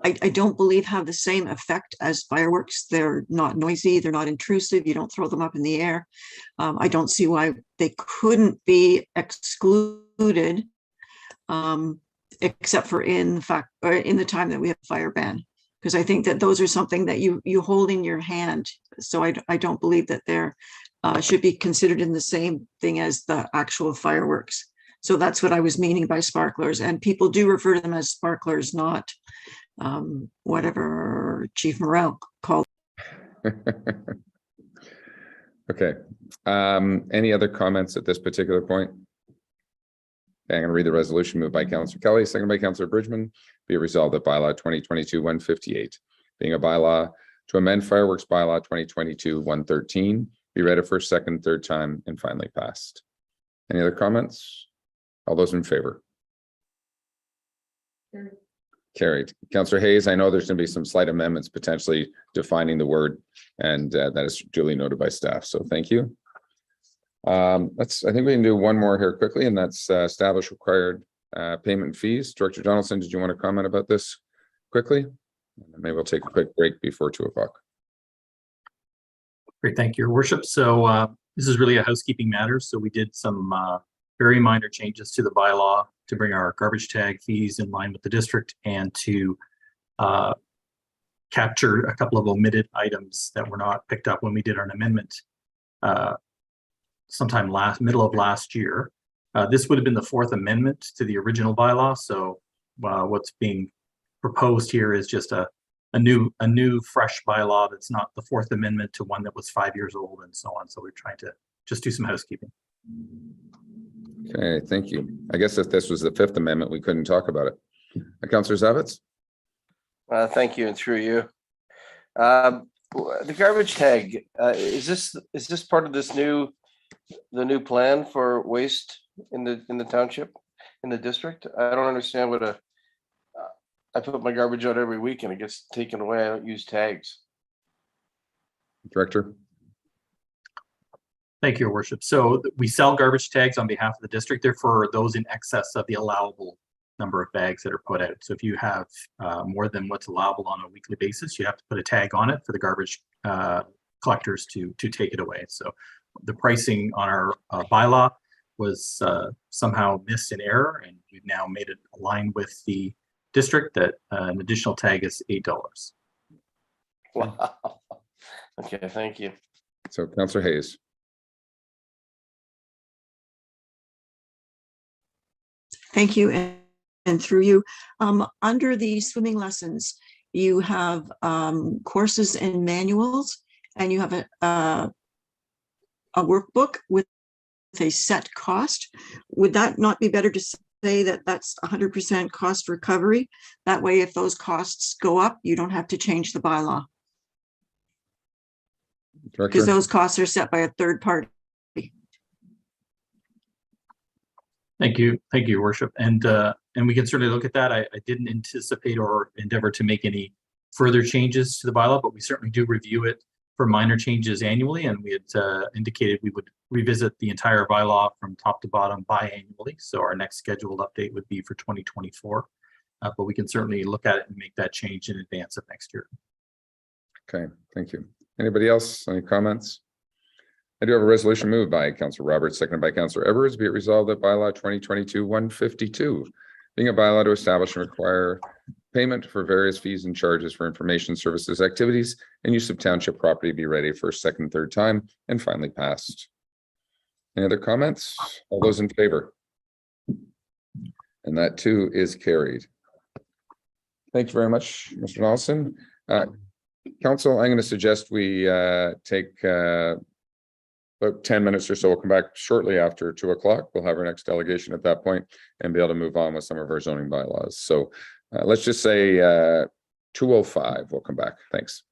N: I don't believe have the same effect as fireworks. They're not noisy, they're not intrusive, you don't throw them up in the air. I don't see why they couldn't be excluded, except for in the time that we have a fire ban, because I think that those are something that you hold in your hand. So I don't believe that they're should be considered in the same thing as the actual fireworks. So that's what I was meaning by sparklers, and people do refer to them as sparklers, not whatever Chief Morrell called.
A: Okay. Any other comments at this particular point? Okay, I'm going to read the resolution moved by Councillor Kelly, seconded by Councillor Bridgman. Be it resolved that bylaw 2022-158, being a bylaw to amend fireworks bylaw 2022-113, be read a first, second, third time, and finally passed. Any other comments? All those in favor? Carried. Councillor Hayes, I know there's going to be some slight amendments potentially defining the word, and that is duly noted by staff. So thank you. I think we can do one more here quickly, and that's establish required payment fees. Director Donaldson, did you want to comment about this quickly? Maybe we'll take a quick break before 2 o'clock.
R: Great, thank you, Your Worship. So this is really a housekeeping matter. So we did some very minor changes to the bylaw to bring our garbage tag fees in line with the district, and to capture a couple of omitted items that were not picked up when we did our amendment sometime middle of last year. This would have been the 4th amendment to the original bylaw. So what's being proposed here is just a new fresh bylaw that's not the 4th amendment to one that was 5 years old and so on. So we're trying to just do some housekeeping.
A: Okay, thank you. I guess if this was the 5th amendment, we couldn't talk about it. Councillor Zavitz?
P: Thank you, and through you. The garbage tag, is this part of the new plan for waste in the township, in the district? I don't understand what I put my garbage out every week and it gets taken away. I don't use tags.
A: Director.
R: Thank you, Your Worship. So we sell garbage tags on behalf of the district. They're for those in excess of the allowable number of bags that are put out. So if you have more than what's allowable on a weekly basis, you have to put a tag on it for the garbage collectors to take it away. So the pricing on our bylaw was somehow missed in error, and we've now made it align with the district that an additional tag is $8.
P: Wow. Okay, thank you.
A: So Councillor Hayes.
N: Thank you, and through you. Under the swimming lessons, you have courses and manuals, and you have a workbook with a set cost. Would that not be better to say that that's 100% cost recovery? That way, if those costs go up, you don't have to change the bylaw. Because those costs are set by a third party.
R: Thank you, Your Worship, and we can certainly look at that. I didn't anticipate or endeavor to make any further changes to the bylaw, but we certainly do review it for minor changes annually, and we had indicated we would revisit the entire bylaw from top to bottom biannually. So our next scheduled update would be for 2024, but we can certainly look at it and make that change in advance of next year.
A: Okay, thank you. Anybody else? Any comments? I do have a resolution moved by Councillor Roberts, seconded by Councillor Edwards. Be it resolved that bylaw 2022-152, being a bylaw to establish and require payment for various fees and charges for information services, activities, and use of township property, be ready for second, third time, and finally passed. Any other comments? All those in favor? And that too is carried. Thank you very much, Mr. Nelson. Council, I'm going to suggest we take about 10 minutes or so. We'll come back shortly after 2 o'clock. We'll have our next delegation at that point and be able to move on with some of our zoning bylaws. So let's just say 2:05. We'll come back. Thanks.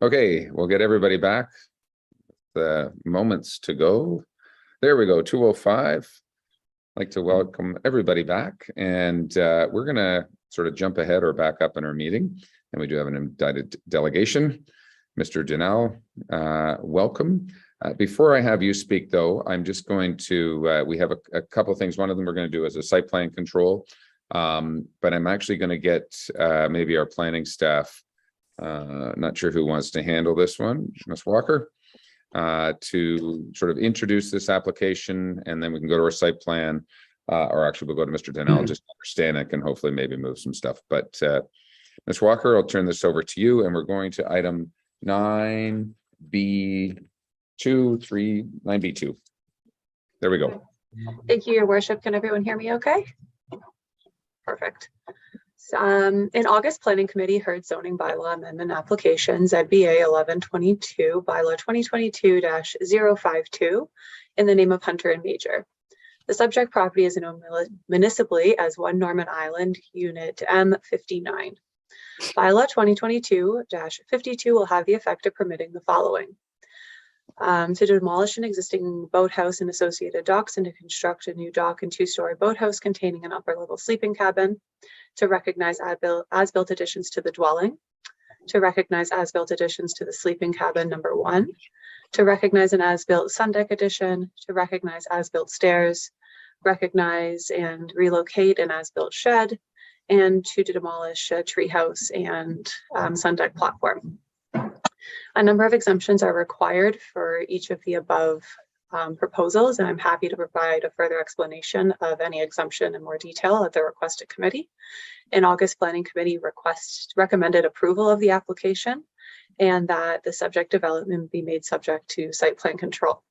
A: Okay, we'll get everybody back. The moments to go. There we go, 2:05. I'd like to welcome everybody back, and we're going to sort of jump ahead or back up in our meeting. And we do have an indicted delegation. Mr. Dunal, welcome. Before I have you speak, though, I'm just going to, we have a couple of things. One of them we're going to do is a site plan control, but I'm actually going to get maybe our planning staff, not sure who wants to handle this one, Ms. Walker, to sort of introduce this application, and then we can go to our site plan, or actually we'll go to Mr. Dunal, just to understand it and hopefully maybe move some stuff. But Ms. Walker, I'll turn this over to you, and we're going to item 9B2. There we go.
S: Thank you, Your Worship. Can everyone hear me okay? Perfect. In August, Planning Committee heard zoning bylaw amendment applications at BA 1122, bylaw 2022-052 in the name of Hunter and Major. The subject property is known municipally as 1 Norman Island, Unit M59. Bylaw 2022-52 will have the effect of permitting the following. To demolish an existing boathouse and associated docks and to construct a new dock and 2-story boathouse containing an upper level sleeping cabin, to recognize as-built additions to the dwelling, to recognize as-built additions to the sleeping cabin number 1, to recognize an as-built sun deck addition, to recognize as-built stairs, recognize and relocate an as-built shed, and to demolish a treehouse and sun deck platform. A number of exemptions are required for each of the above proposals, and I'm happy to provide a further explanation of any exemption in more detail at the requested committee. In August, Planning Committee recommended approval of the application and that the subject development be made subject to site plan control.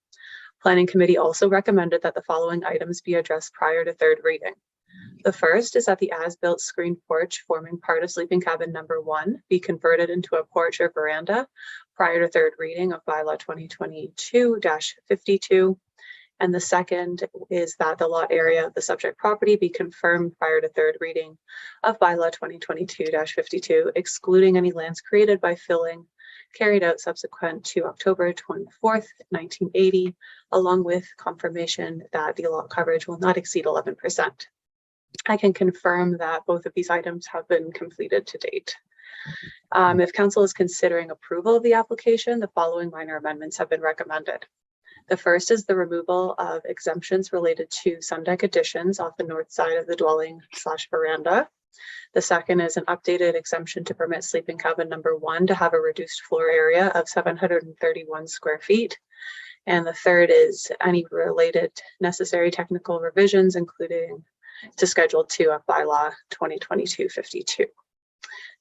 S: Planning Committee also recommended that the following items be addressed prior to 3rd reading. The first is that the as-built screen porch forming part of sleeping cabin number 1 be converted into a porch or veranda prior to 3rd reading of bylaw 2022-52. And the second is that the lot area of the subject property be confirmed prior to 3rd reading of bylaw 2022-52, excluding any lands created by filling carried out subsequent to October 24th, 1980, along with confirmation that the lot coverage will not exceed 11%. I can confirm that both of these items have been completed to date. If council is considering approval of the application, the following minor amendments have been recommended. The first is the removal of exemptions related to sun deck additions off the north side of the dwelling / veranda. The second is an updated exemption to permit sleeping cabin number 1 to have a reduced floor area of 731 square feet. And the third is any related necessary technical revisions, including to Schedule 2 of bylaw 2022-52.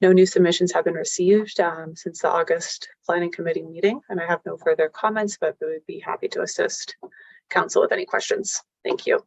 S: No new submissions have been received since the August Planning Committee meeting, and I have no further comments, but we would be happy to assist council with any questions. Thank you.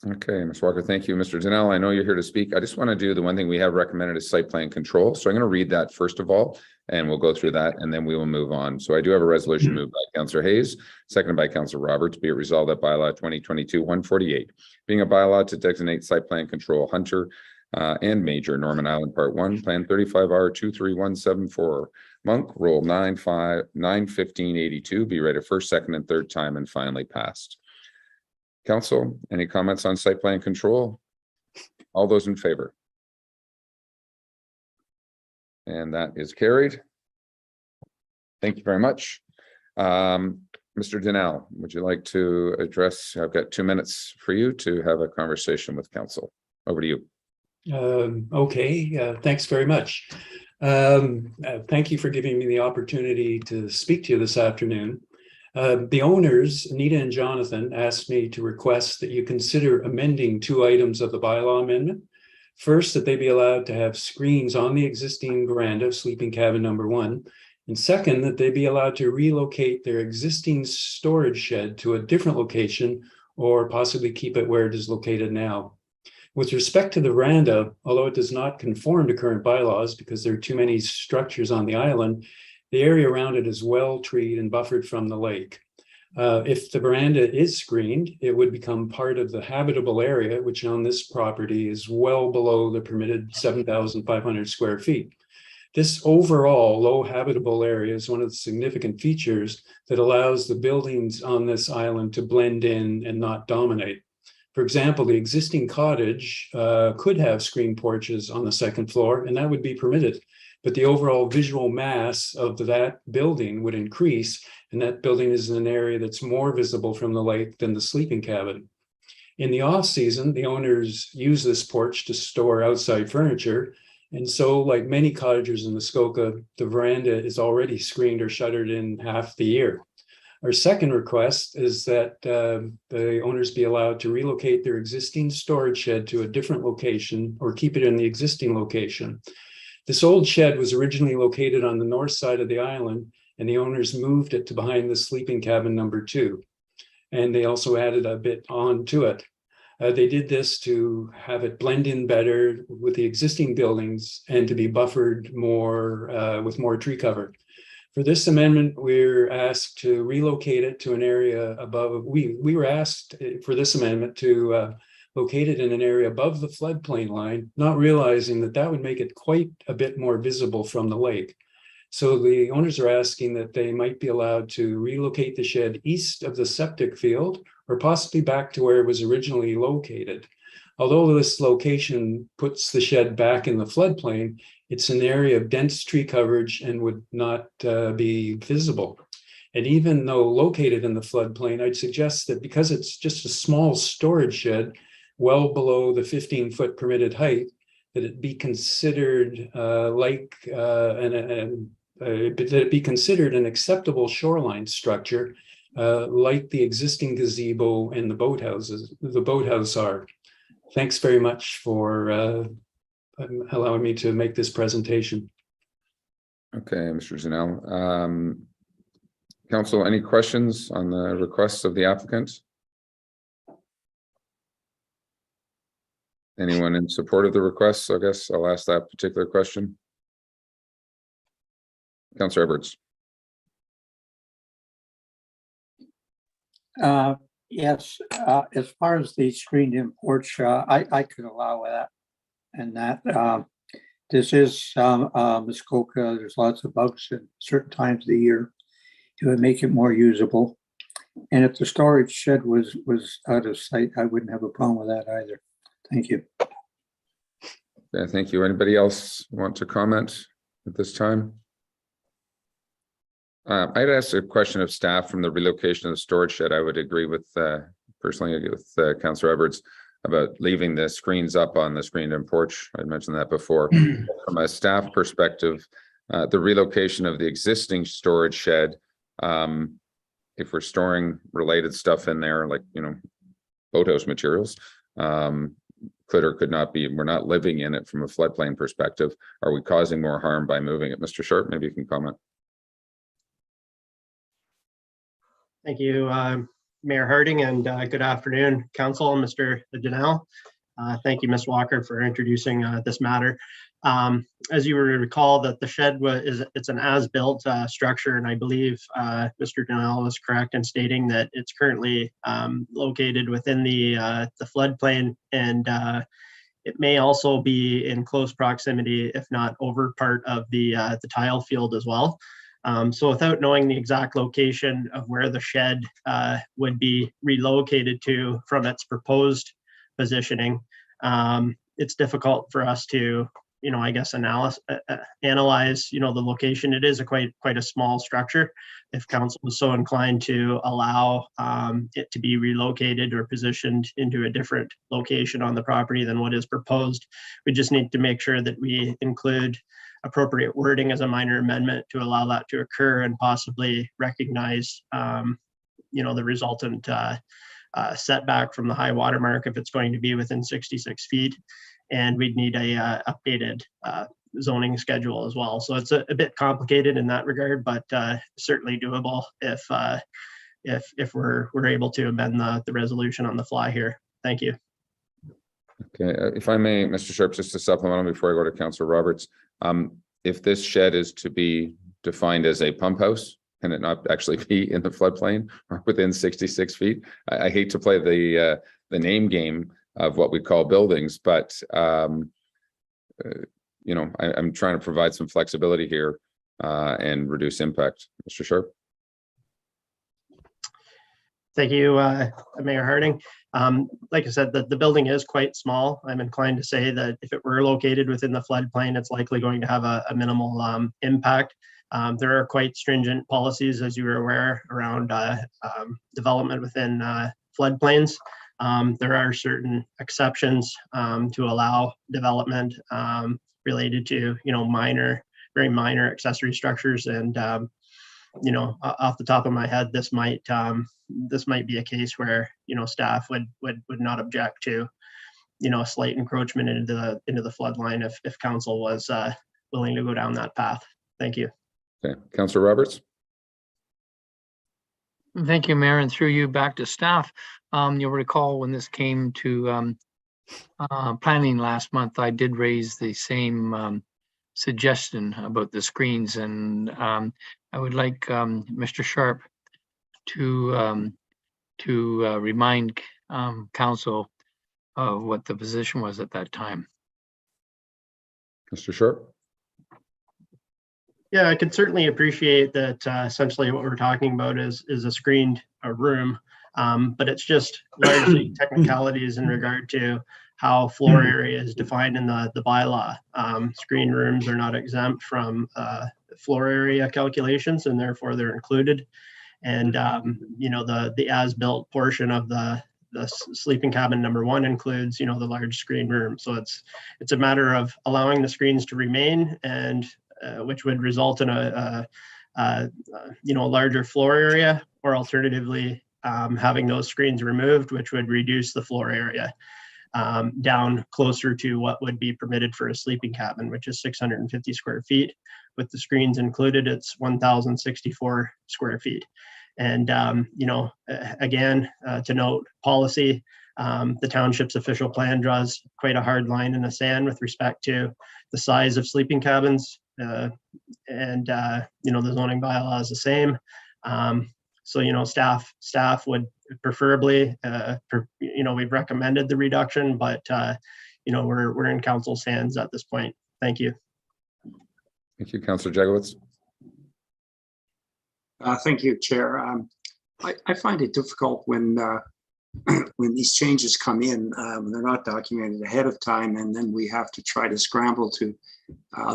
A: Okay, Ms. Walker, thank you. Mr. Dunal, I know you're here to speak. I just want to do the one thing we have recommended is site plan control. So I'm going to read that first of all, and we'll go through that, and then we will move on. So I do have a resolution moved by Councillor Hayes, seconded by Councillor Roberts, be it resolved that bylaw 2022-148, being a bylaw to designate site plan control Hunter and Major, Norman Island Part 1, Plan 35R 23174, Monk, Roll 91582, be read a first, second, and third time, and finally passed. Council, any comments on site plan control? All those in favor? And that is carried. Thank you very much. Mr. Dunal, would you like to address? I've got 2 minutes for you to have a conversation with council. Over to you.
T: Okay, thanks very much. Thank you for giving me the opportunity to speak to you this afternoon. The owners, Anita and Jonathan, asked me to request that you consider amending 2 items of the bylaw amendment. First, that they be allowed to have screens on the existing veranda of sleeping cabin number 1. And second, that they be allowed to relocate their existing storage shed to a different location or possibly keep it where it is located now. With respect to the veranda, although it does not conform to current bylaws because there are too many structures on the island, the area around it is well treed and buffered from the lake. If the veranda is screened, it would become part of the habitable area, which on this property is well below the permitted 7,500 square feet. This overall low habitable area is one of the significant features that allows the buildings on this island to blend in and not dominate. For example, the existing cottage could have screen porches on the 2nd floor, and that would be permitted. But the overall visual mass of that building would increase, and that building is in an area that's more visible from the lake than the sleeping cabin. In the off season, the owners use this porch to store outside furniture. And so, like many cottagers in Muskoka, the veranda is already screened or shuttered in half the year. Our second request is that the owners be allowed to relocate their existing storage shed to a different location or keep it in the existing location. This old shed was originally located on the north side of the island, and the owners moved it to behind the sleeping cabin number 2. And they also added a bit on to it. They did this to have it blend in better with the existing buildings and to be buffered more with more tree cover. For this amendment, we're asked to relocate it to an area above. We were asked for this amendment to locate it in an area above the floodplain line, not realizing that that would make it quite a bit more visible from the lake. So the owners are asking that they might be allowed to relocate the shed east of the septic field or possibly back to where it was originally located. Although this location puts the shed back in the floodplain, it's an area of dense tree coverage and would not be visible. And even though located in the floodplain, I'd suggest that because it's just a small storage shed, well below the 15-foot permitted height, that it be considered that it be considered an acceptable shoreline structure, like the existing gazebo and the boathouse are. Thanks very much for allowing me to make this presentation.
A: Okay, Mr. Dunal. Council, any questions on the requests of the applicant? Anyone in support of the requests? I guess I'll ask that particular question. Councillor Edwards.
G: Yes, as far as the screened-in porch, I could allow that. And that this is Muskoka. There's lots of bugs at certain times of the year. It would make it more usable. And if the storage shed was out of sight, I wouldn't have a problem with that either. Thank you.
A: Okay, thank you. Anybody else want to comment at this time? I'd ask a question of staff from the relocation of the storage shed. I would agree with, personally agree with Councillor Edwards about leaving the screens up on the screened-in porch. I mentioned that before. From a staff perspective, the relocation of the existing storage shed, if we're storing related stuff in there, like, boathouse materials, could or could not be, we're not living in it from a floodplain perspective. Are we causing more harm by moving it? Mr. Sharp, maybe you can comment.
U: Thank you, Mayor Harding, and good afternoon, Council and Mr. Dunal. Thank you, Ms. Walker, for introducing this matter. As you recall, that the shed it's an as-built structure, and I believe Mr. Dunal was correct in stating that it's currently located within the floodplain, and it may also be in close proximity, if not over part of the tile field as well. So without knowing the exact location of where the shed would be relocated to from its proposed positioning, it's difficult for us to I guess analyze, the location. It is quite a small structure. If council was so inclined to allow it to be relocated or positioned into a different location on the property than what is proposed, we just need to make sure that we include appropriate wording as a minor amendment to allow that to occur and possibly recognize, the resultant setback from the high water mark if it's going to be within 66 feet. And we'd need a updated zoning schedule as well. So it's a bit complicated in that regard, but certainly doable if we're able to amend the resolution on the fly here. Thank you.
A: Okay, if I may, Mr. Sharp, just to supplement before I go to Councillor Roberts, if this shed is to be defined as a pump house, can it not actually be in the floodplain or within 66 feet? I hate to play the name game of what we call buildings, but I'm trying to provide some flexibility here and reduce impact. Mr. Sharp.
U: Thank you, Mayor Harding. Like I said, the building is quite small. I'm inclined to say that if it were located within the floodplain, it's likely going to have a minimal impact. There are quite stringent policies, as you are aware, around development within floodplains. There are certain exceptions to allow development related to, very minor accessory structures. And, off the top of my head, this might be a case where, staff would not object to, a slight encroachment into the flood line if council was willing to go down that path. Thank you.
A: Okay, Councillor Roberts.
O: Thank you, Mayor, and through you back to staff. You'll recall when this came to planning last month, I did raise the same suggestion about the screens, and I would like Mr. Sharp to remind council of what the position was at that time.
A: Mr. Sharp.
U: Yeah, I could certainly appreciate that. Essentially, what we're talking about is a screened room, but it's just largely technicalities in regard to how floor area is defined in the bylaw. Screen rooms are not exempt from floor area calculations, and therefore they're included. And the as-built portion of the sleeping cabin number 1 includes the large screen room. So it's a matter of allowing the screens to remain, and which would result in a larger floor area, or alternatively having those screens removed, which would reduce the floor area down closer to what would be permitted for a sleeping cabin, which is 650 square feet. With the screens included, it's 1,064 square feet. And, again, to note policy, the township's official plan draws quite a hard line in the sand with respect to the size of sleeping cabins. The zoning bylaw is the same. So, staff would preferably, we've recommended the reduction, but, we're in council's hands at this point. Thank you.
A: Thank you, Councillor Jagowitz.
J: Thank you, Chair. I find it difficult when these changes come in, they're not documented ahead of time, and then we have to try to scramble to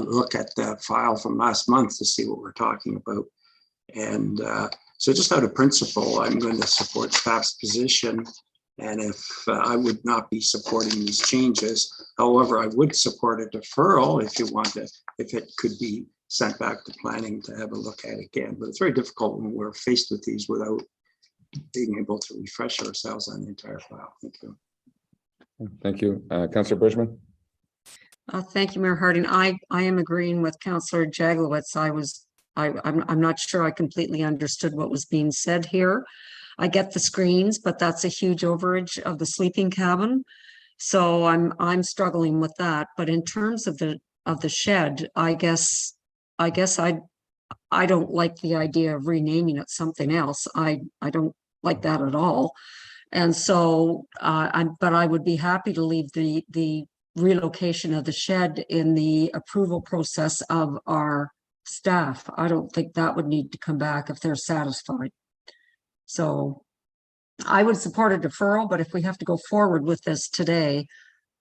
J: look at the file from last month to see what we're talking about. And so just out of principle, I'm going to support staff's position. And if I would not be supporting these changes, however, I would support a deferral if it could be sent back to planning to have a look at again. But it's very difficult when we're faced with these without being able to refresh ourselves on the entire file. Thank you.
A: Thank you. Councillor Bridgman.
D: Thank you, Mayor Harding. I am agreeing with Councillor Jagowitz. I'm not sure I completely understood what was being said here. I get the screens, but that's a huge overage of the sleeping cabin. So I'm struggling with that. But in terms of the shed, I guess I don't like the idea of renaming it something else. I don't like that at all. And so but I would be happy to leave the relocation of the shed in the approval process of our staff. I don't think that would need to come back if they're satisfied. So I would support a deferral, but if we have to go forward with this today,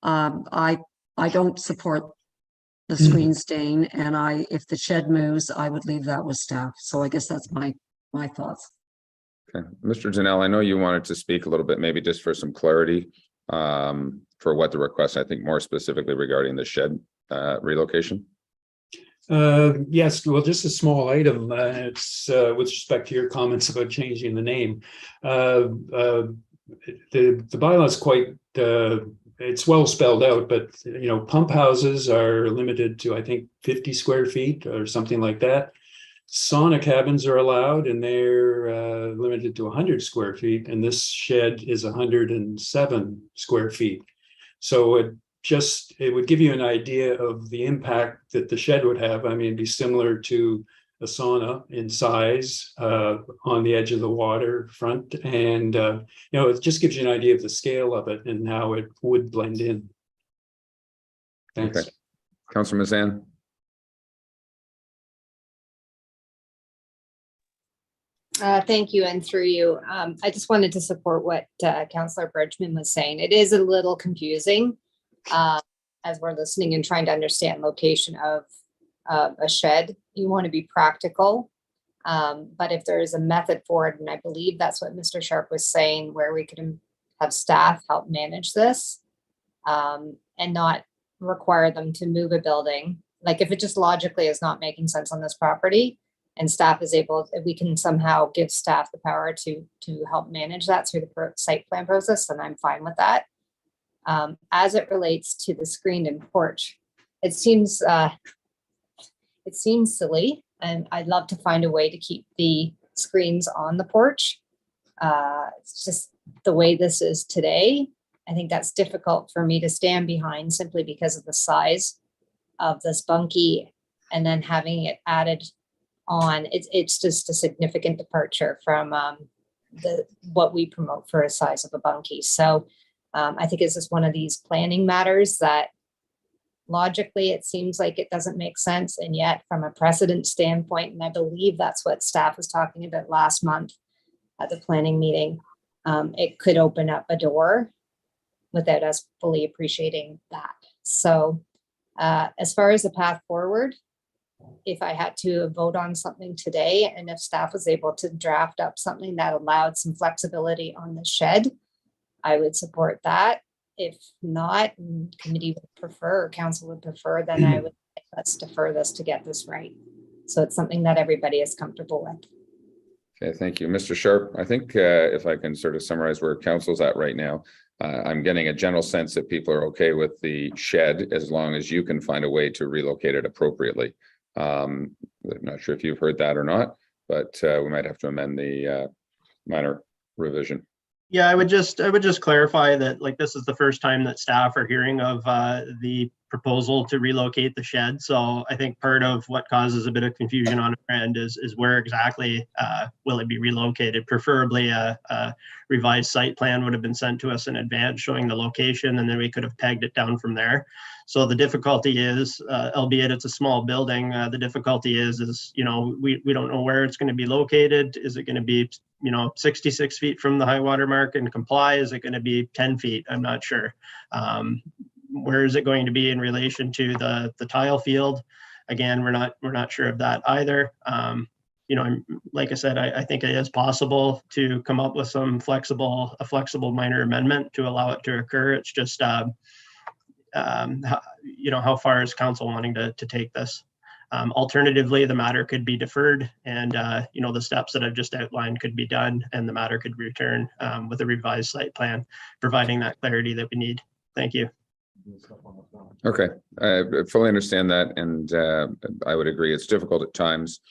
D: I don't support the screen staying, and if the shed moves, I would leave that with staff. So I guess that's my thoughts.
A: Okay, Mr. Dunal, I know you wanted to speak a little bit, maybe just for some clarity for what the request, I think more specifically regarding the shed relocation.
T: Yes, well, just a small item. It's with respect to your comments about changing the name. The bylaw is quite it's well spelled out, but pump houses are limited to, I think, 50 square feet or something like that. Sauna cabins are allowed, and they're limited to 100 square feet, and this shed is 107 square feet. So it would give you an idea of the impact that the shed would have. I mean, it'd be similar to a sauna in size on the edge of the waterfront, and it just gives you an idea of the scale of it and how it would blend in. Thanks.
A: Okay. Councillor Mazan.
C: Thank you, and through you. I just wanted to support what Councillor Bridgman was saying. It is a little confusing as we're listening and trying to understand location of a shed. You want to be practical, but if there is a method for it, and I believe that's what Mr. Sharp was saying, where we could have staff help manage this and not require them to move a building. Like if it just logically is not making sense on this property, and staff is able, if we can somehow give staff the power to help manage that through the site plan process, then I'm fine with that. As it relates to the screened-in porch, it seems silly, and I'd love to find a way to keep the screens on the porch. It's just the way this is today. I think that's difficult for me to stand behind simply because of the size of this bunkie, and then having it added on. It's just a significant departure from what we promote for a size of a bunkie. So I think it's just one of these planning matters that logically it seems like it doesn't make sense, and yet from a precedent standpoint, and I believe that's what staff was talking about last month at the planning meeting, it could open up a door without us fully appreciating that. So as far as the path forward, if I had to vote on something today, and if staff was able to draft up something that allowed some flexibility on the shed, I would support that. If not, committee would prefer, or council would prefer, then I would say, let's defer this to get this right. So it's something that everybody is comfortable with.
A: Okay, thank you. Mr. Sharp, I think if I can sort of summarize where council's at right now, I'm getting a general sense that people are okay with the shed as long as you can find a way to relocate it appropriately. I'm not sure if you've heard that or not, but we might have to amend the minor revision.
U: Yeah, I would just clarify that, like, this is the first time that staff are hearing of the proposal to relocate the shed. So I think part of what causes a bit of confusion on our end is where exactly will it be relocated? Preferably a revised site plan would have been sent to us in advance showing the location, and then we could have pegged it down from there. So the difficulty is, albeit it's a small building, the difficulty is we don't know where it's going to be located. Is it going to be 66 feet from the high water mark and comply? Is it going to be 10 feet? I'm not sure. Where is it going to be in relation to the tile field? Again, we're not sure of that either. Like I said, I think it is possible to come up with a flexible minor amendment to allow it to occur. It's just how far is council wanting to take this? Alternatively, the matter could be deferred, and the steps that I've just outlined could be done, and the matter could return with a revised site plan, providing that clarity that we need. Thank you.
A: Okay, I fully understand that, and I would agree it's difficult at times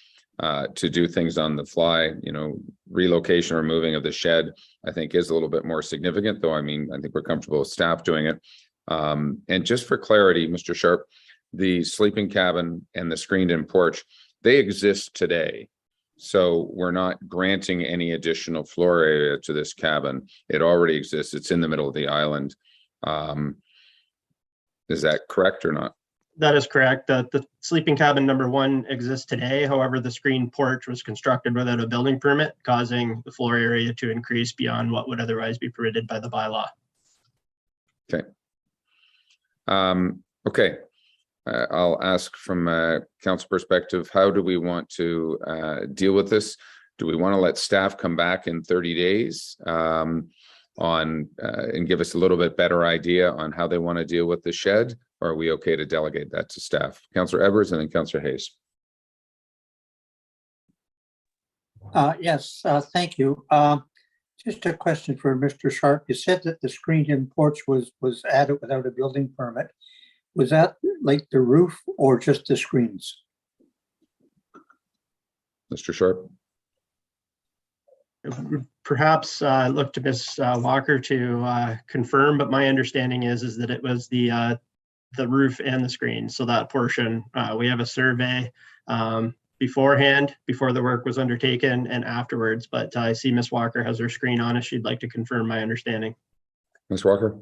A: to do things on the fly. Relocation or moving of the shed, I think, is a little bit more significant, though. I think we're comfortable with staff doing it. And just for clarity, Mr. Sharp, the sleeping cabin and the screened-in porch, they exist today. So we're not granting any additional floor area to this cabin. It already exists. It's in the middle of the island. Is that correct or not?
U: That is correct. The sleeping cabin number 1 exists today. However, the screened porch was constructed without a building permit, causing the floor area to increase beyond what would otherwise be permitted by the bylaw.
A: Okay. Okay. I'll ask from a council perspective, how do we want to deal with this? Do we want to let staff come back in 30 days and give us a little bit better idea on how they want to deal with the shed? Or are we okay to delegate that to staff? Councillor Edwards and then Councillor Hayes.
G: Yes, thank you. Just a question for Mr. Sharp. You said that the screened-in porch was added without a building permit. Was that like the roof or just the screens?
A: Mr. Sharp.
U: Perhaps look to Ms. Walker to confirm, but my understanding is that it was the roof and the screen. So that portion, we have a survey beforehand, before the work was undertaken, and afterwards. But I see Ms. Walker has her screen on if she'd like to confirm my understanding.
A: Ms. Walker.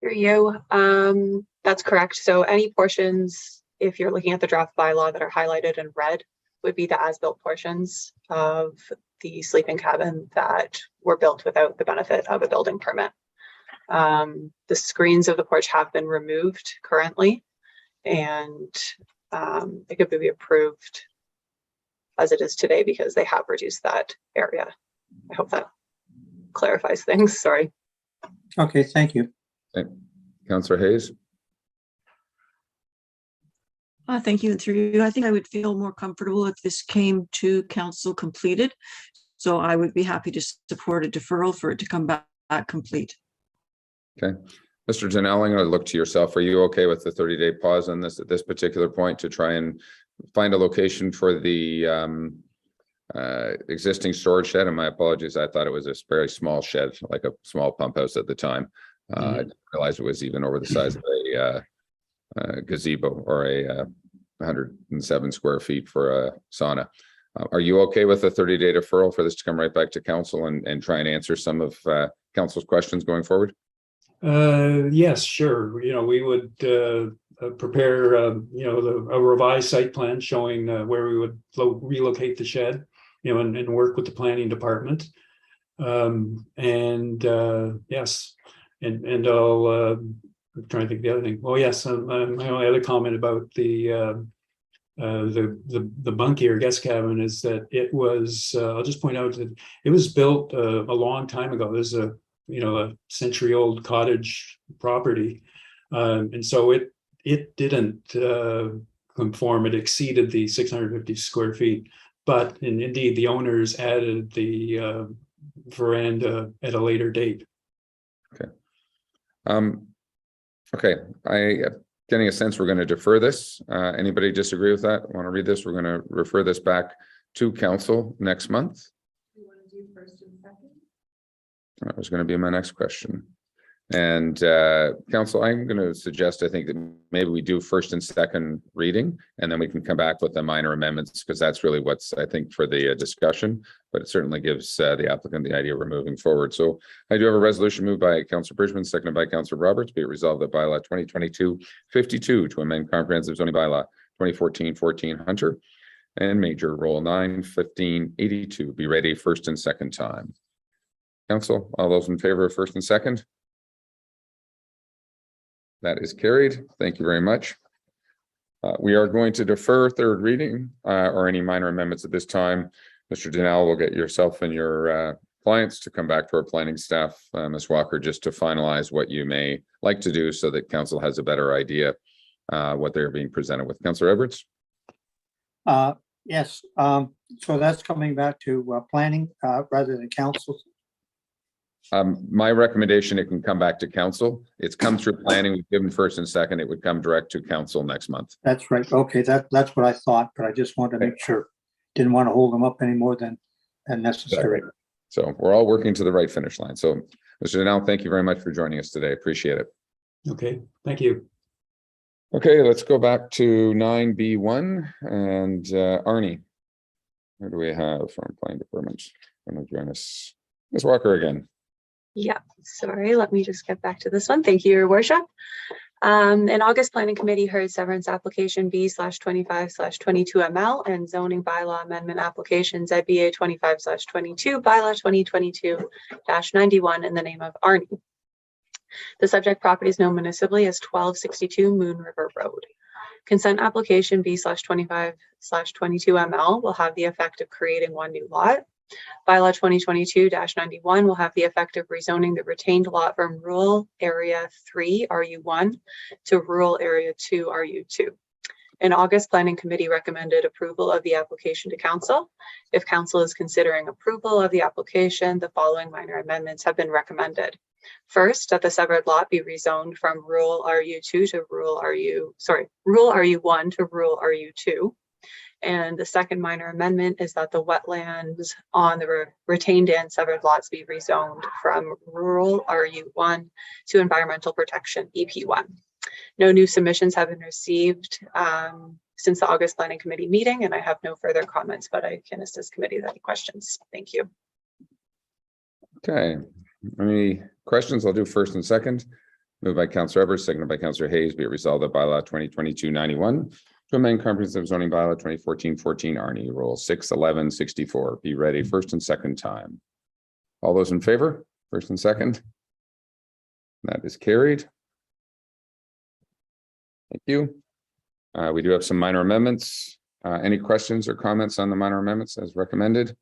S: Hear you. That's correct. So any portions, if you're looking at the draft bylaw that are highlighted in red, would be the as-built portions of the sleeping cabin that were built without the benefit of a building permit. The screens of the porch have been removed currently, and it could be approved as it is today because they have reduced that area. I hope that clarifies things. Sorry.
G: Okay, thank you.
A: Okay. Councillor Hayes.
N: Thank you. And through you, I think I would feel more comfortable if this came to council completed. So I would be happy to support a deferral for it to come back complete.
A: Okay. Mr. Dunal, I'm going to look to yourself. Are you okay with the 30-day pause on this at this particular point to try and find a location for the existing storage shed? And my apologies, I thought it was a very small shed, like a small pump house at the time. I didn't realize it was even over the size of a gazebo or a 107 square feet for a sauna. Are you okay with a 30-day deferral for this to come right back to council and try and answer some of council's questions going forward?
T: Yes, sure. You know, we would prepare, a revised site plan showing where we would relocate the shed, and work with the planning department. Yes, and I'll, I'm trying to think of the other thing. Oh, yes, my only other comment about the bunkie or guest cabin is that it was, I'll just point out that it was built a long time ago. There's a century-old cottage property, and so it didn't conform. It exceeded the 650 square feet, but indeed the owners added the veranda at a later date.
A: Okay. Okay, I getting a sense we're going to defer this. Anybody disagree with that? Want to read this? We're going to refer this back to council next month.
S: You want to do first and second?
A: That was going to be my next question. And council, I'm going to suggest, I think that maybe we do first and second reading, and then we can come back with the minor amendments, because that's really what's, I think, for the discussion, but it certainly gives the applicant the idea we're moving forward. So I do have a resolution moved by Councillor Bridgman, seconded by Councillor Roberts. Be it resolved that bylaw 2022-52 to amend comprehensive zoning bylaw 2014-14 Hunter and Major Rule 9-1582 be ready first and second time. Council, all those in favor of first and second? That is carried. Thank you very much. We are going to defer third reading or any minor amendments at this time. Mr. Dunal will get yourself and your clients to come back to our planning staff, Ms. Walker, just to finalize what you may like to do so that council has a better idea what they're being presented with. Councillor Edwards?
G: Yes, so that's coming back to planning rather than council.
A: My recommendation, it can come back to council. It's come through planning. We've given first and second. It would come direct to council next month.
G: That's right. Okay, that's what I thought, but I just wanted to make sure. Didn't want to hold them up any more than necessary.
A: Exactly. So we're all working to the right finish line. So Mr. Dunal, thank you very much for joining us today. Appreciate it.
T: Okay, thank you.
A: Okay, let's go back to 9B1 and Arnie. Who do we have from planning department? Going to join us, Ms. Walker again.
S: Yeah, sorry, let me just get back to this one. Thank you, Your Worship. In August, Planning Committee heard severance application B/25/22 ML and zoning bylaw amendment application ZBA 25/22 bylaw 2022-91 in the name of Arnie. The subject property is known municipally as 1262 Moon River Road. Consent application B/25/22 ML will have the effect of creating one new lot. Bylaw 2022-91 will have the effect of rezoning the retained lot from rural area 3 RU1 to rural area 2 RU2. In August, Planning Committee recommended approval of the application to Council. If Council is considering approval of the application, the following minor amendments have been recommended. First, that the severed lot be rezoned from rural RU2 to rural RU1 to rural RU2. And the second minor amendment is that the wetlands on the retained and severed lots be rezoned from rural RU1 to environmental protection EP1. No new submissions have been received since the August Planning Committee meeting, and I have no further comments, but I can assist committee with any questions. Thank you.
A: Okay, any questions? I'll do first and second. Moved by Councillor Evers, seconded by Councillor Hayes. Be it resolved that bylaw 2022-91 to amend comprehensive zoning bylaw 2014-14 Arnie Rule 61164 be ready first and second time. All those in favor, first and second? That is carried. Thank you. We do have some minor amendments. Any questions or comments on the minor amendments as recommended?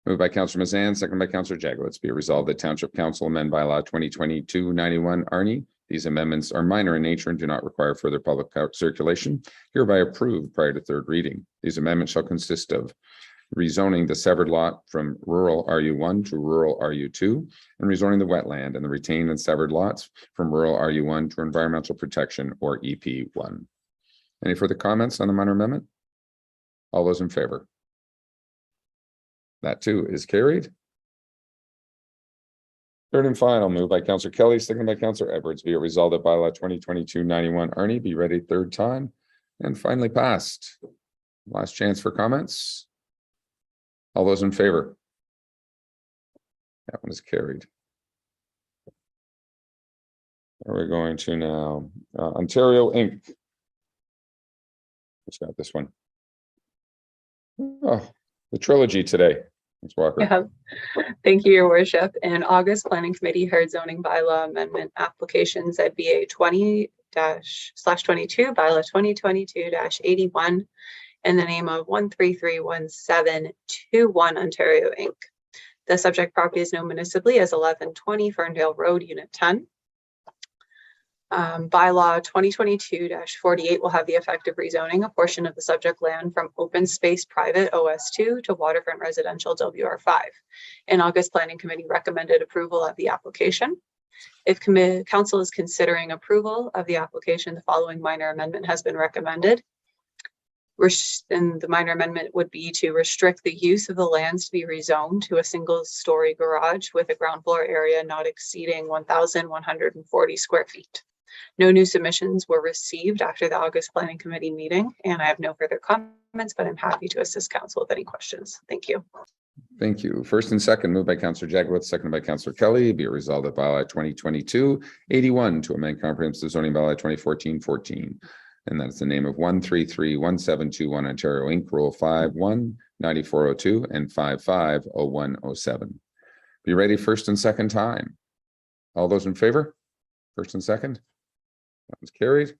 A: Moved by Councillor Mazan, second by Councillor Jaglowitz. Be it resolved that Township Council amend bylaw 2022-91 Arnie. These amendments are minor in nature and do not require further public circulation. Hereby approved prior to third reading. These amendments shall consist of rezoning the severed lot from rural RU1 to rural RU2 and rezoning the wetland and the retained and severed lots from rural RU1 to environmental protection or EP1. Any further comments on the minor amendment? All those in favor? That too is carried. Third and final, moved by Councillor Kelly, seconded by Councillor Edwards. Be it resolved that bylaw 2022-91 Arnie be ready third time and finally passed. Last chance for comments. All those in favor? That one is carried. Where are we going to now? Ontario Inc. Who's got this one? Oh, the trilogy today. Ms. Walker.
S: Yeah. Thank you, Your Worship. In August, Planning Committee heard zoning bylaw amendment application ZBA 20/22, bylaw 2022-81 in the name of 1331721 Ontario Inc. The subject property is known municipally as 1120 Ferndale Road, Unit 10. Bylaw 2022-48 will have the effect of rezoning a portion of the subject land from open space private OS2 to waterfront residential WR5. In August, Planning Committee recommended approval of the application. If Council is considering approval of the application, the following minor amendment has been recommended. And the minor amendment would be to restrict the use of the lands to be rezoned to a single-story garage with a ground floor area not exceeding 1,140 square feet. No new submissions were received after the August Planning Committee meeting, and I have no further comments, but I'm happy to assist Council with any questions. Thank you.
A: Thank you. First and second, moved by Councillor Jaglowitz, seconded by Councillor Kelly. Be it resolved that bylaw 2022-81 to amend comprehensive zoning bylaw 2014-14. And that's the name of 1331721 Ontario Inc. Rule 519402 and 550107. Be ready first and second time. All those in favor? First and second? That was carried.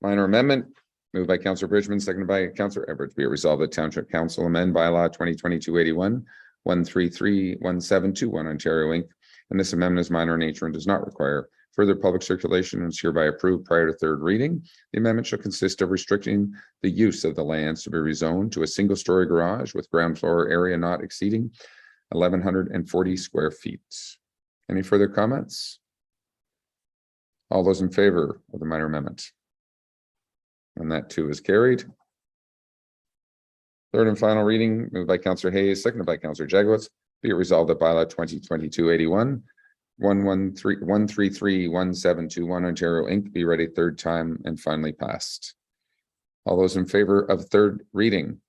A: Minor amendment, moved by Councillor Bridgman, seconded by Councillor Edwards. Be it resolved that Township Council amend bylaw 2022-81, 1331721 Ontario Inc. And this amendment is minor in nature and does not require further public circulation and is hereby approved prior to third reading. The amendment shall consist of restricting the use of the lands to be rezoned to a single-story garage with ground floor area not exceeding 1,140 square feet. Any further comments? All those in favor of the minor amendment? And that too is carried. Third and final reading, moved by Councillor Hayes, seconded by Councillor Jaglowitz. Be it resolved that bylaw 2022-81, 1331721 Ontario Inc. be ready third time and finally passed. All those in favor of third reading?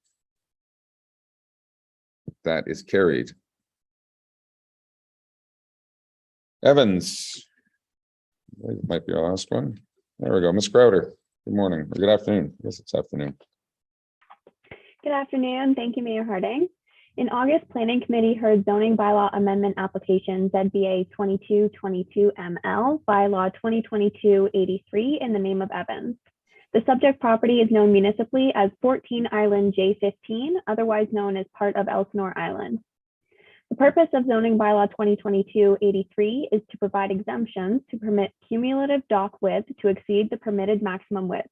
A: That is carried. Evans. It might be our last one. There we go. Ms. Crowder. Good morning or good afternoon. I guess it's afternoon.
B: Good afternoon. Thank you, Mayor Harding. In August, Planning Committee heard zoning bylaw amendment application ZBA 2222 ML, bylaw 2022-83 in the name of Evans. The subject property is known municipally as 14 Island J15, otherwise known as part of Elsinore Island. The purpose of zoning bylaw 2022-83 is to provide exemptions to permit cumulative dock width to exceed the permitted maximum width.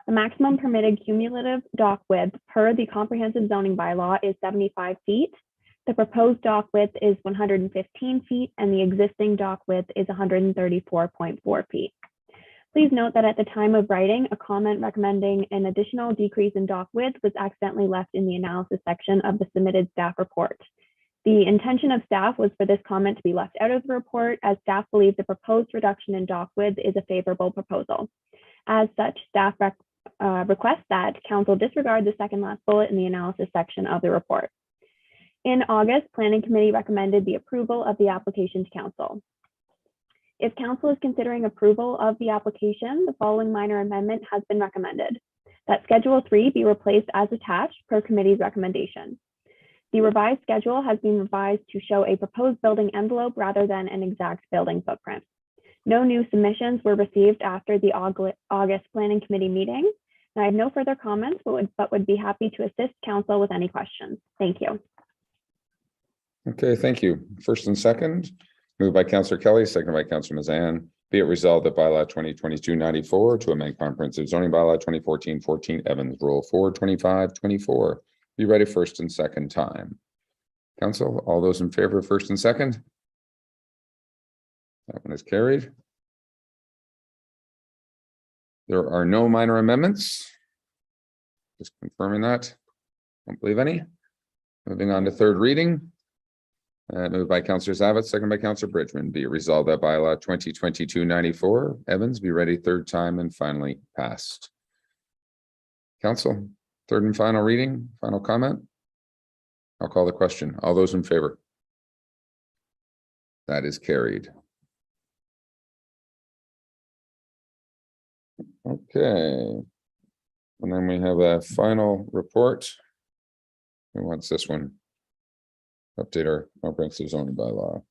B: The maximum permitted cumulative dock width per the comprehensive zoning bylaw is 75 feet. The proposed dock width is 115 feet and the existing dock width is 134.4 feet. Please note that at the time of writing, a comment recommending an additional decrease in dock width was accidentally left in the analysis section of the submitted staff report. The intention of staff was for this comment to be left out of the report, as staff believes the proposed reduction in dock width is a favorable proposal. As such, staff request that council disregard the second last bullet in the analysis section of the report. In August, Planning Committee recommended the approval of the application to council. If council is considering approval of the application, the following minor amendment has been recommended: that Schedule 3 be replaced as attached per committee's recommendation. The revised schedule has been revised to show a proposed building envelope rather than an exact building footprint. No new submissions were received after the August Planning Committee meeting. And I have no further comments, but would be happy to assist council with any questions. Thank you.
A: Okay, thank you. First and second, moved by Councillor Kelly, seconded by Councillor Mazan. Be it resolved that bylaw 2022-94 to amend comprehensive zoning bylaw 2014-14 Evans Rule 425-24 be read a first and second time. Council, all those in favor of first and second? That one is carried. There are no minor amendments. Just confirming that. Don't believe any. Moving on to third reading. Moved by Councillor Zavitz, second by Councillor Bridgman. Be it resolved that bylaw 2022-94 Evans be read a third time and finally passed. Council, third and final reading, final comment. I'll call the question. All those in favor? That is carried. Okay. And then we have a final report. Who wants this one? Update our comprehensive zoning bylaw.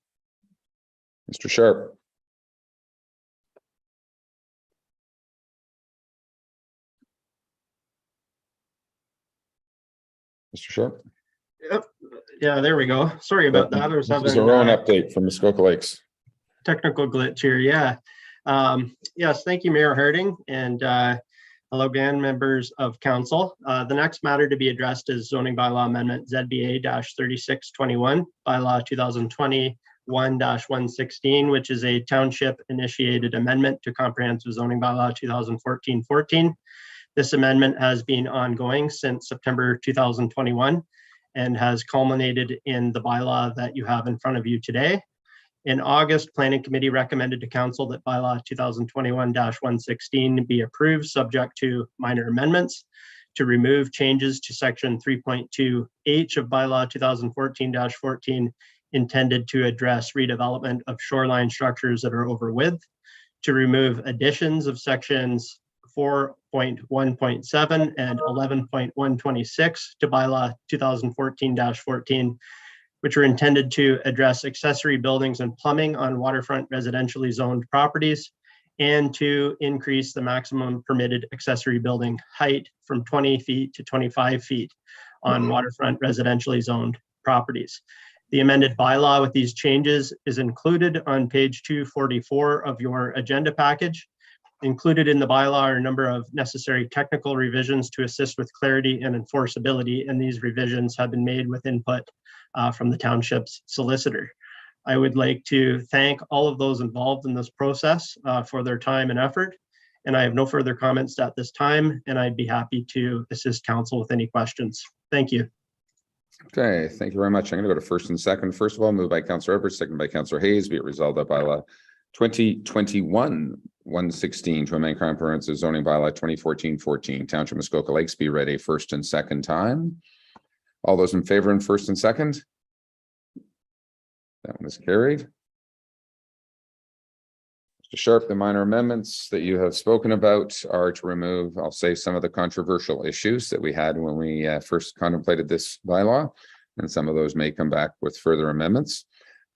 A: Mr. Sharp. Mr. Sharp.
U: Yep. Yeah, there we go. Sorry about that. I was having
A: our own update from Muskoka Lakes.
U: Technical glitch here. Yeah. Yes, thank you, Mayor Harding, and hello again, members of council. The next matter to be addressed is zoning bylaw amendment ZBA-3621, bylaw 2021-116, which is a township initiated amendment to comprehensive zoning bylaw 2014-14. This amendment has been ongoing since September 2021 and has culminated in the bylaw that you have in front of you today. In August, Planning Committee recommended to Council that bylaw 2021-116 be approved, subject to minor amendments to remove changes to section 3.2H of bylaw 2014-14 intended to address redevelopment of shoreline structures that are over width, to remove additions of sections 4.1.7 and 11.126 to bylaw 2014-14, which are intended to address accessory buildings and plumbing on waterfront residentially zoned properties, and to increase the maximum permitted accessory building height from 20 feet to 25 feet on waterfront residentially zoned properties. The amended bylaw with these changes is included on page 244 of your agenda package. Included in the bylaw are a number of necessary technical revisions to assist with clarity and enforceability, and these revisions have been made with input from the township's solicitor. I would like to thank all of those involved in this process for their time and effort, and I have no further comments at this time, and I'd be happy to assist council with any questions. Thank you.
A: Okay, thank you very much. I'm going to go to first and second. First of all, moved by Councillor Everett, second by Councillor Hayes. Be it resolved that bylaw 2021-116 to amend comprehensive zoning bylaw 2014-14 Township Muskoka Lakes be read a first and second time. All those in favor in first and second? That one is carried. Mr. Sharp, the minor amendments that you have spoken about are to remove, I'll say, some of the controversial issues that we had when we first contemplated this bylaw. and some of those may come back with further amendments.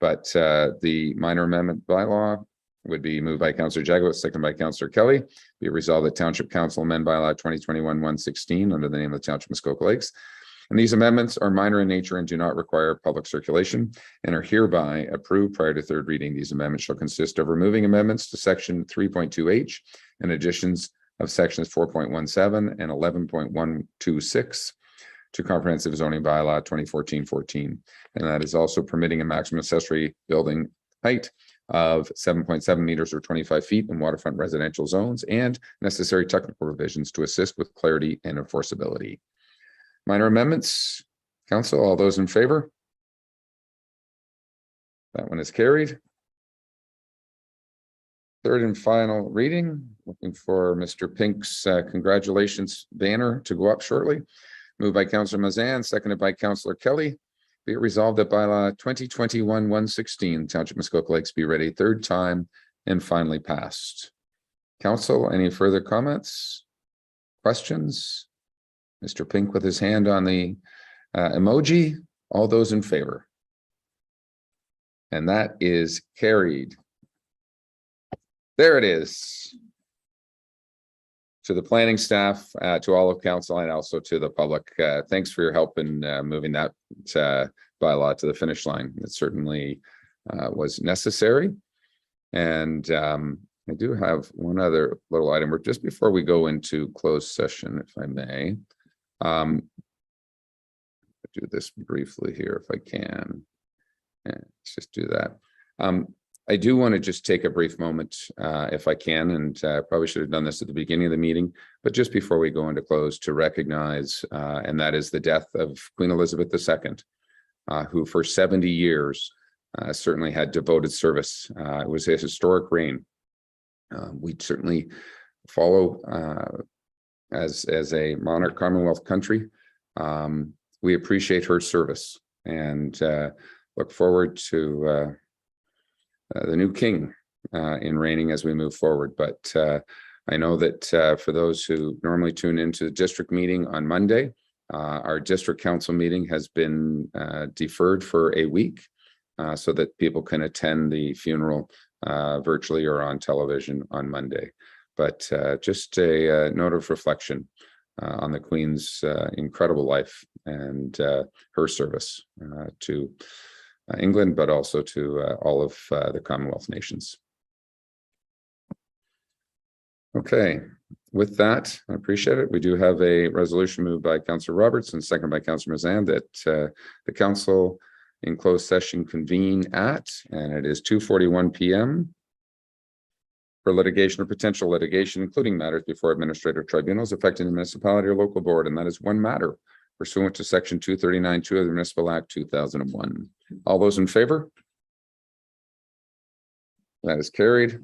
A: But the minor amendment bylaw would be moved by Councillor Jago, second by Councillor Kelly. Be it resolved that Township Council amend bylaw 2021-116 under the name of the Township of Muskoka Lakes. And these amendments are minor in nature and do not require public circulation and are hereby approved prior to third reading. These amendments shall consist of removing amendments to section 3.2H and additions of sections 4.17 and 11.126 to comprehensive zoning bylaw 2014-14. And that is also permitting a maximum accessory building height of 7.7 meters or 25 feet in waterfront residential zones and necessary technical revisions to assist with clarity and enforceability. Minor amendments, council, all those in favor? That one is carried. Third and final reading, looking for Mr. Pink's congratulations banner to go up shortly. Moved by Councillor Mazan, seconded by Councillor Kelly. Be it resolved that bylaw 2021-116 Township Muskoka Lakes be read a third time and finally passed. Council, any further comments? Questions? Mr. Pink with his hand on the emoji. All those in favor? And that is carried. There it is. To the planning staff, to all of council, and also to the public, thanks for your help in moving that bylaw to the finish line. It certainly was necessary. And I do have one other little item, or just before we go into closed session, if I may. Do this briefly here if I can. Yeah, let's just do that. I do want to just take a brief moment, if I can, and probably should have done this at the beginning of the meeting, but just before we go into close, to recognize, and that is the death of Queen Elizabeth II, who for 70 years certainly had devoted service. It was a historic reign. We certainly follow as a monarch Commonwealth country. We appreciate her service and look forward to the new king in reigning as we move forward. But I know that for those who normally tune into the district meeting on Monday, our district council meeting has been deferred for a week so that people can attend the funeral virtually or on television on Monday. But just a note of reflection on the Queen's incredible life and her service to England, but also to all of the Commonwealth nations. Okay, with that, I appreciate it. We do have a resolution moved by Councillor Roberts and second by Councillor Mazan that the council in closed session convene at, and it is 2:41 p.m. for litigation or potential litigation, including matters before administrative tribunals affecting the municipality or local board, and that is one matter pursuant to section 239(2) of the Municipal Act 2001. All those in favor? That is carried.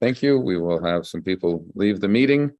A: Thank you. We will have some people leave the meeting.